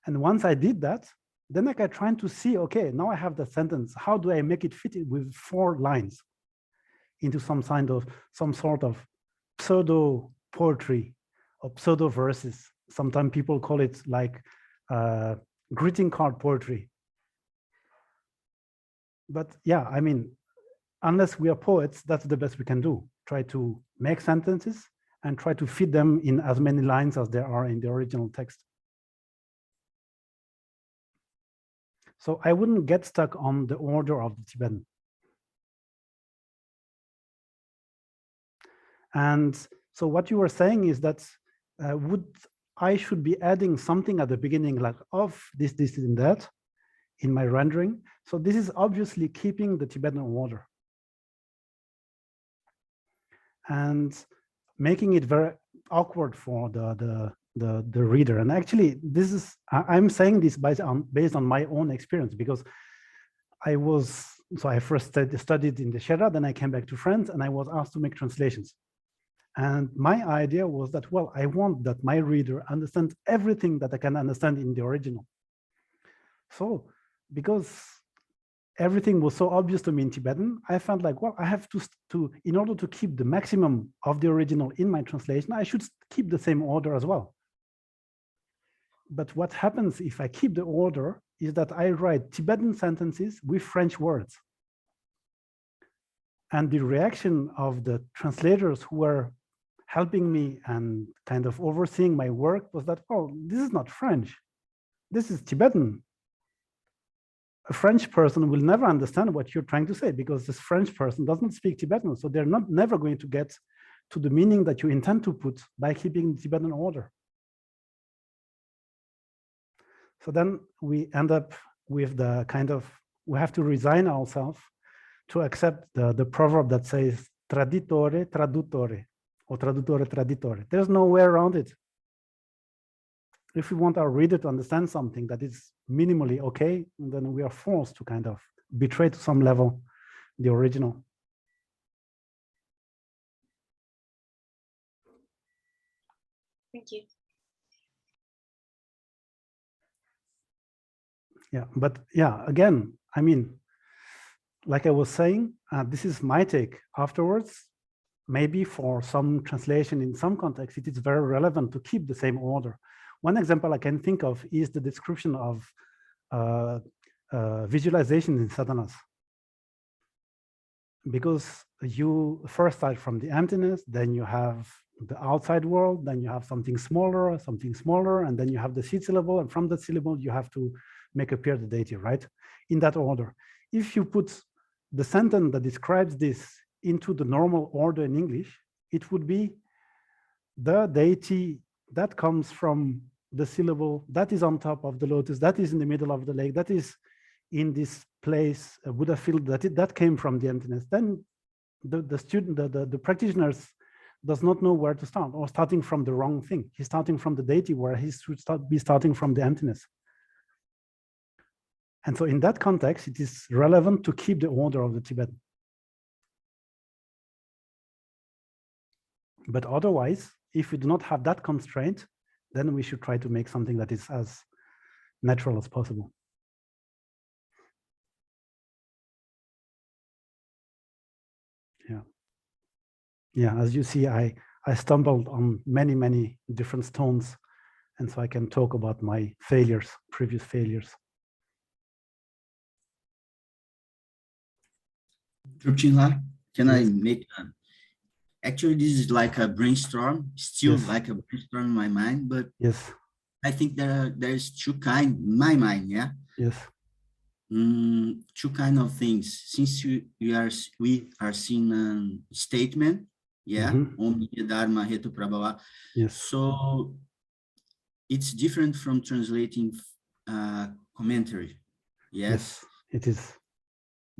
And once I did that, then I can try to see, okay, now I have the sentence. How do I make it fit with 4 lines into some sort of pseudo poetry or pseudo verses? Sometimes people call it like greeting card poetry. But yeah, I mean, unless we are poets, that's the best we can do. Try to make sentences and try to fit them in as many lines as there are in the original text. So I wouldn't get stuck on the order of the Tibetan. And so what you were saying is that I should be adding something at the beginning, like of this, and that in my rendering. So this is obviously keeping the Tibetan order and making it very awkward for the reader. And actually, this is, I'm saying this based on my own experience, because I first studied in the Shera, then I came back to France and I was asked to make translations. And my idea was that, well, I want that my reader understands everything that I can understand in the original. So because everything was so obvious to me in Tibetan, I felt like, well, I have to in order to keep the maximum of the original in my translation, I should keep the same order as well. But what happens if I keep the order is that I write Tibetan sentences with French words. And the reaction of the translators who were helping me and kind of overseeing my work was that, oh, this is not French. This is Tibetan. A French person will never understand what you're trying to say because this French person doesn't speak Tibetan. So they're never going to get to the meaning that you intend to put by keeping the Tibetan order. So then we end up with the kind of, we have to resign ourselves to accept the proverb that says traditore traduttore or traduttore traditore. There's no way around it. If we want our reader to understand something that is minimally okay, then we are forced to kind of betray to some level the original. Thank you. Yeah, but yeah, again, I mean, like I was saying, this is my take. Afterwards, maybe for some translation in some context, it is very relevant to keep the same order. One example I can think of is the description of visualization in sadhanas. Because you first start from the emptiness, then you have the outside world, then you have something smaller, and then you have the seed syllable, and from that syllable, you have to make appear the deity, right? In that order. If you put the sentence that describes this into the normal order in English, it would be the deity that comes from the syllable, that is on top of the lotus, that is in the middle of the lake, that is in this place, Buddha field, that came from the emptiness. Then the student, the practitioners does not know where to start, or starting from the wrong thing. He's starting from the deity where he should be starting from the emptiness. And so in that context, it is relevant to keep the order of the Tibetan. But otherwise, if we do not have that constraint, then we should try to make something that is as natural as possible. Yeah. Yeah, as you see, I stumbled on many different stones, and so I can talk about my failures, previous failures. Can I make actually this is like a brainstorm, still Yes. like a brainstorm in my mind, but yes, I think there's two kind in my mind, yeah. Yes. Two kind of things. Since we are seeing a statement, yeah, Om Dharma Hetu Prabhava. Yes. So it's different from translating commentary. Yes, it is.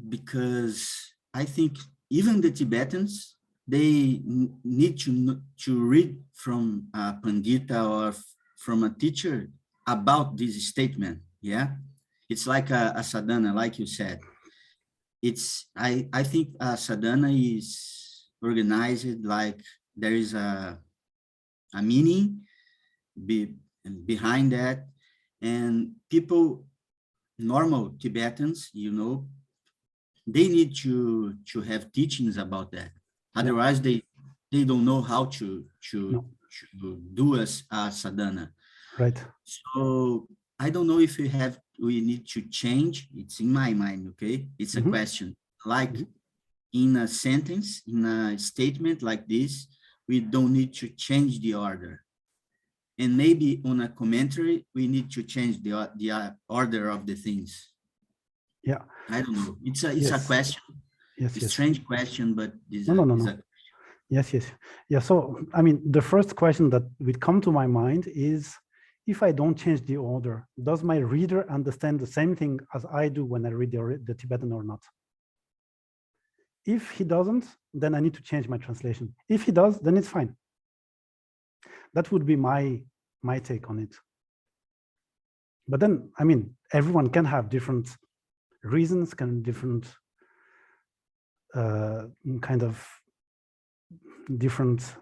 Because I think even the Tibetans, they need to read from a Pandita or from a teacher about this statement. Yeah, it's like a sadhana, like you said. It's I think a sadhana is organized like there is a meaning behind that, and people, normal Tibetans, you know, they need to have teachings about that. Otherwise, they don't know how to do a sadhana. Right. So I don't know if we need to change. It's in my mind, okay? It's a question. Like in a sentence, in a statement like this, we don't need to change the order. And maybe on a commentary, we need to change the order of the things. Yeah. I don't know. It's a question. Yes. A strange question, but this no. is a Yes. Yeah. So, I mean, the first question that would come to my mind is, if I don't change the order, does my reader understand the same thing as I do when I read the Tibetan or not? If he doesn't, then I need to change my translation. If he does, then it's fine. That would be my take on it. But then, I mean, everyone can have different reasons, different kind of different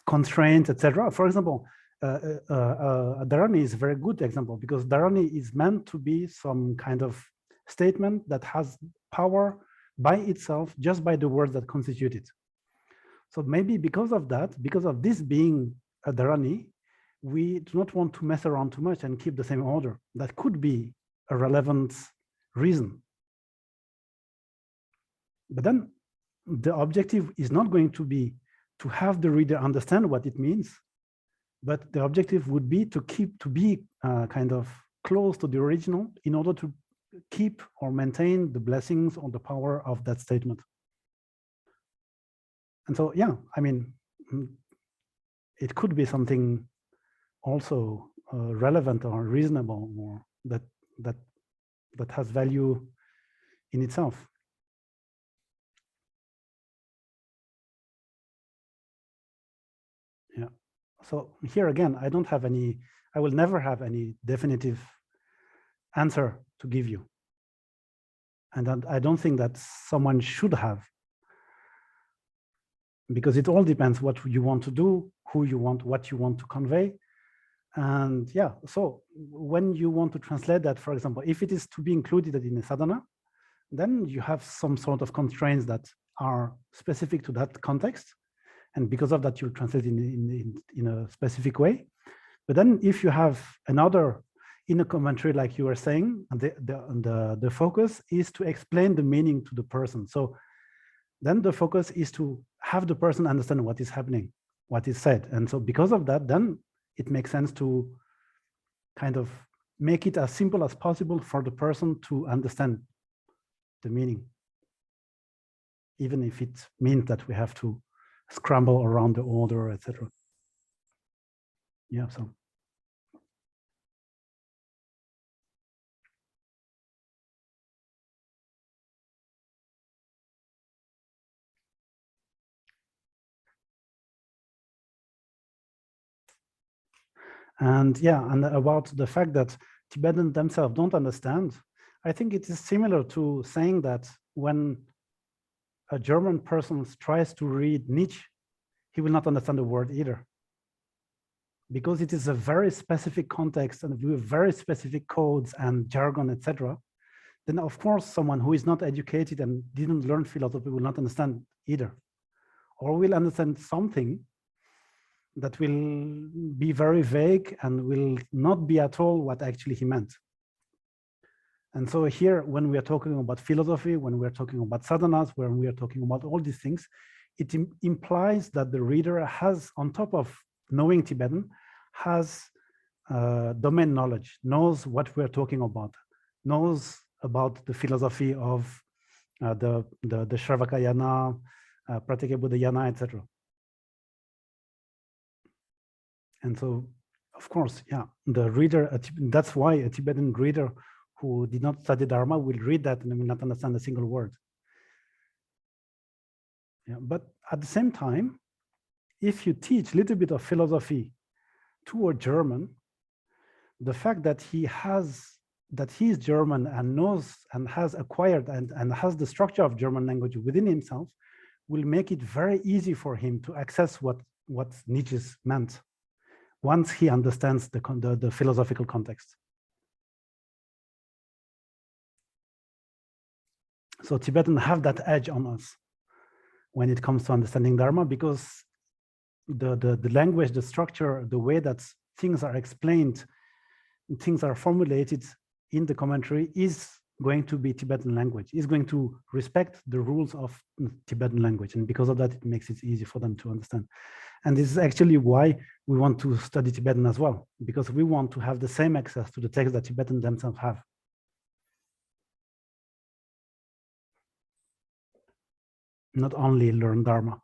constraints, etc. For example, Dharani is a very good example, because Dharani is meant to be some kind of statement that has power by itself, just by the words that constitute it. So maybe because of that, because of this being a Dharani, we do not want to mess around too much and keep the same order. That could be a relevant reason. But then the objective is not going to be to have the reader understand what it means, but the objective would be to be kind of close to the original in order to keep or maintain the blessings or the power of that statement. And so, yeah, I mean, it could be something also relevant or reasonable, or that has value in itself. Yeah. So here again, I will never have any definitive answer to give you. And I don't think that someone should have, because it all depends what you want to do, who you want, what you want to convey. And yeah, so when you want to translate that, for example, if it is to be included in a sadhana, then you have some sort of constraints that are specific to that context. And because of that, you'll translate in a specific way. But then if you have another in a commentary, like you were saying, the focus is to explain the meaning to the person. So then the focus is to have the person understand what is happening, what is said. And so because of that, then it makes sense to kind of make it as simple as possible for the person to understand the meaning. even if it means that we have to scramble around the order, etc. Yeah, so. And yeah, and about the fact that Tibetans themselves don't understand, I think it is similar to saying that when a German person tries to read Nietzsche, he will not understand the word either. Because it is a very specific context and with very specific codes and jargon, etc. Then of course, someone who is not educated and didn't learn philosophy will not understand either. Or will understand something that will be very vague and will not be at all what actually he meant. And so here, when we are talking about philosophy, when we are talking about sadhanas, when we are talking about all these things, it implies that the reader has, on top of knowing Tibetan, has domain knowledge, knows what we're talking about, knows about the philosophy of the Shravakayana, Pratyeka-Buddhayana, etc. And so, of course, yeah, the reader, that's why a Tibetan reader who did not study Dharma will read that and will not understand a single word. Yeah, but at the same time, if you teach a little bit of philosophy to a German, the fact that he is German and knows and has acquired and has the structure of German language within himself will make it very easy for him to access what Nietzsche meant once he understands the philosophical context. So Tibetans have that edge on us when it comes to understanding Dharma, because the language, the structure, the way that things are explained, things are formulated in the commentary is going to be Tibetan language, is going to respect the rules of Tibetan language. And because of that, it makes it easy for them to understand. And this is actually why we want to study Tibetan as well, because we want to have the same access to the text that Tibetans themselves have. Not only learn Dharma.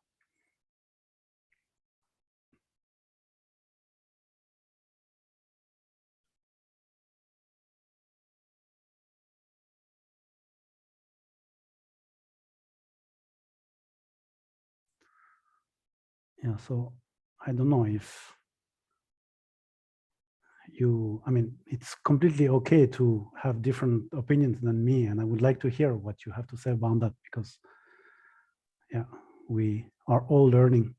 Yeah, so I don't know if I mean, it's completely okay to have different opinions than me, and I would like to hear what you have to say about that, because yeah, we are all learning.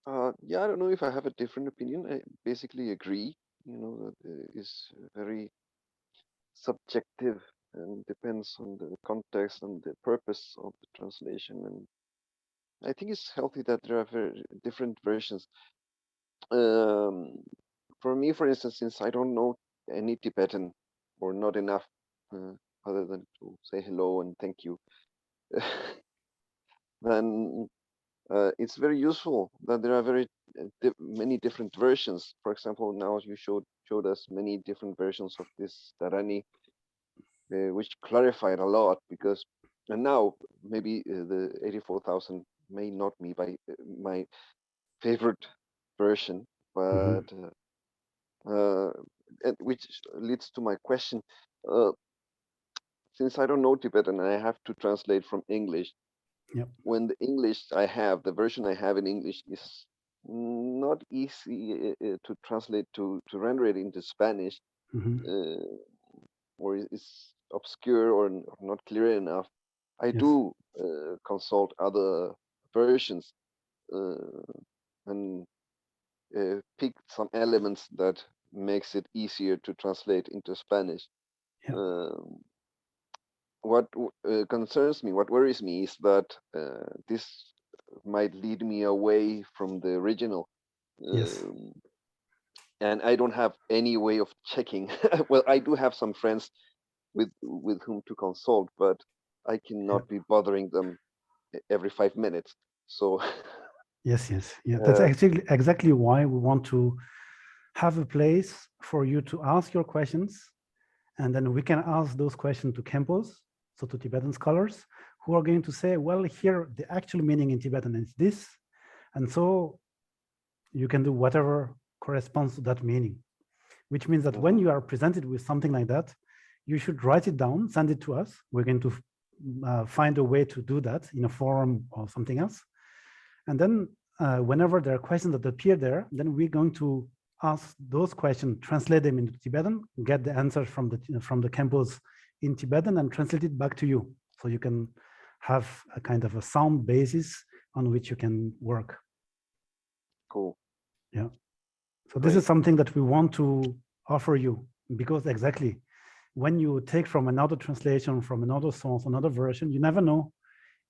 Yeah, I don't know if I have a different opinion. I basically agree, that is very subjective and depends on the context and the purpose of the translation. And I think it's healthy that there are very different versions. For me, for instance, since I don't know any Tibetan or not enough, other than to say hello and thank you, then it's very useful that there are very many different versions. For example, now you showed us many different versions of this Dharani, which clarified a lot, because and now maybe the 84,000 may not be my favorite version, but which leads to my question. Since I don't know Tibetan and I have to translate from English, yep. When the English the version I have in English is not easy to translate to render it into Spanish, or is obscure or not clear enough, I do consult other versions and pick some elements that makes it easier to translate into Spanish. What concerns me, what worries me, is that this might lead me away from the original. And I don't have any way of checking. Well, I do have some friends with whom to consult, but I cannot be bothering them every 5 minutes. So yes, yeah. That's actually exactly why we want to have a place for you to ask your questions, and then we can ask those questions to Kempos, so to Tibetan scholars, who are going to say, well, here the actual meaning in Tibetan is this, and so you can do whatever corresponds to that meaning, which means that when you are presented with something like that, you should write it down, send it to us. We're going to find a way to do that in a forum or something else. And then whenever there are questions that appear there, then we're going to ask those questions, translate them into Tibetan, get the answers from the campus in Tibetan and translate it back to you. So you can have a kind of a sound basis on which you can work. Cool. Yeah. So this is something that we want to offer you, because exactly when you take from another translation, from another source, another version, you never know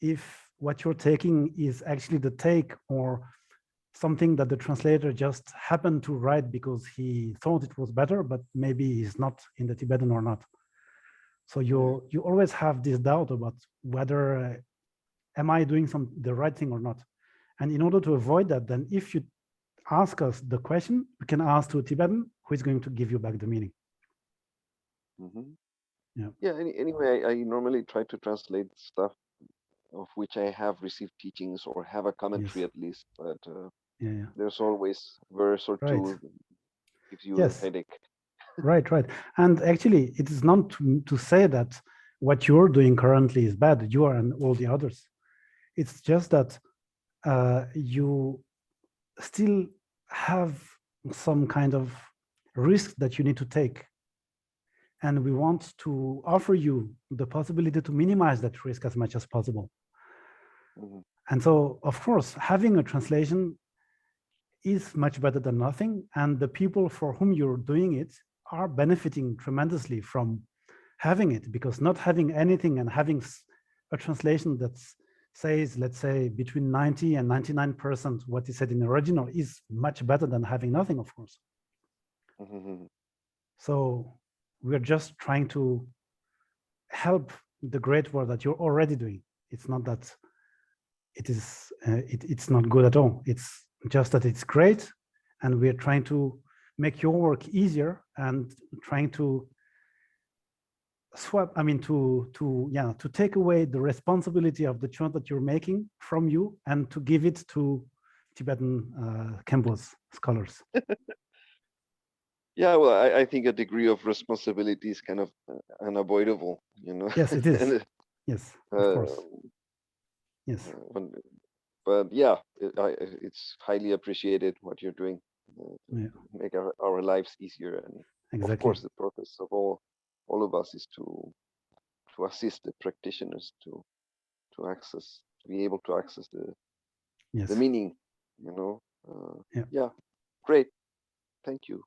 if what you're taking is actually the take or something that the translator just happened to write because he thought it was better, but maybe he's not in the Tibetan or not. So you always have this doubt about whether am I doing the right thing or not. And in order to avoid that, then if you ask us the question, we can ask to a Tibetan who is going to give you back the meaning. Yeah. Yeah. Anyway, I normally try to translate stuff of which I have received teachings or have a commentary at least, but there's always a verse or two that gives you a headache. Right. And actually, it is not to say that what you're doing currently is bad, you are and all the others. It's just that you still have some kind of risk that you need to take. And we want to offer you the possibility to minimize that risk as much as possible. And so, of course, having a translation is much better than nothing. And the people for whom you're doing it are benefiting tremendously from having it, because not having anything and having a translation that says, let's say, between 90 and 99% what is said in the original is much better than having nothing, of course. So we're just trying to help the great work that you're already doing. It's not that it's not good at all. It's just that it's great, and we're trying to make your work easier and trying to to take away the responsibility of the choice that you're making from you and to give it to Tibetan campus scholars. Yeah, well, I think a degree of responsibility is kind of unavoidable, you know. Yes, it is. Yes, of course. Yes. But yeah, it's highly appreciated what you're doing to make our lives easier. And of course, the purpose of all of us is to assist the practitioners to be able to access the meaning, you know. Yeah, great. Thank you.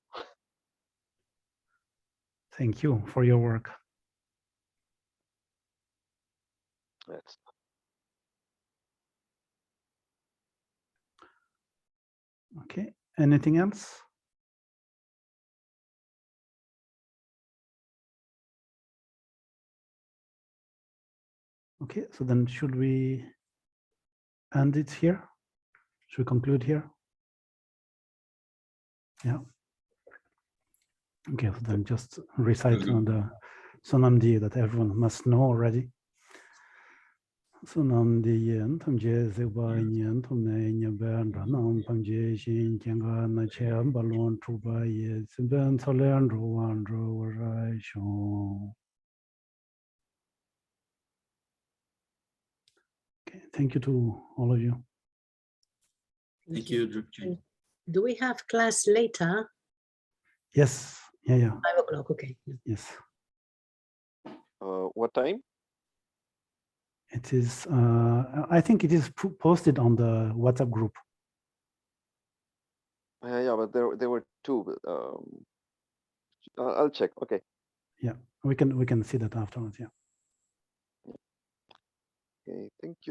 Thank you for your work. Yes. Okay, anything else? Okay, so then should we end it here? Should we conclude here? Yeah. Okay, so then just recite on the Sonamdi that everyone must know already. Sonamdi yen tamje zeba yen tomne nyaben ranam pamje shin kyanga na chem balon truba ye simben solen ruan rai shon. Okay, thank you to all of you. Thank you, Drupji. Do we have class later? Yes. Yeah. 5 o'clock. Okay. Yes. What time? It is. I think it is posted on the WhatsApp group. Yeah, but there were two. But, I'll check. Okay. Yeah, we can see that afterwards. Yeah. Okay. Thank you.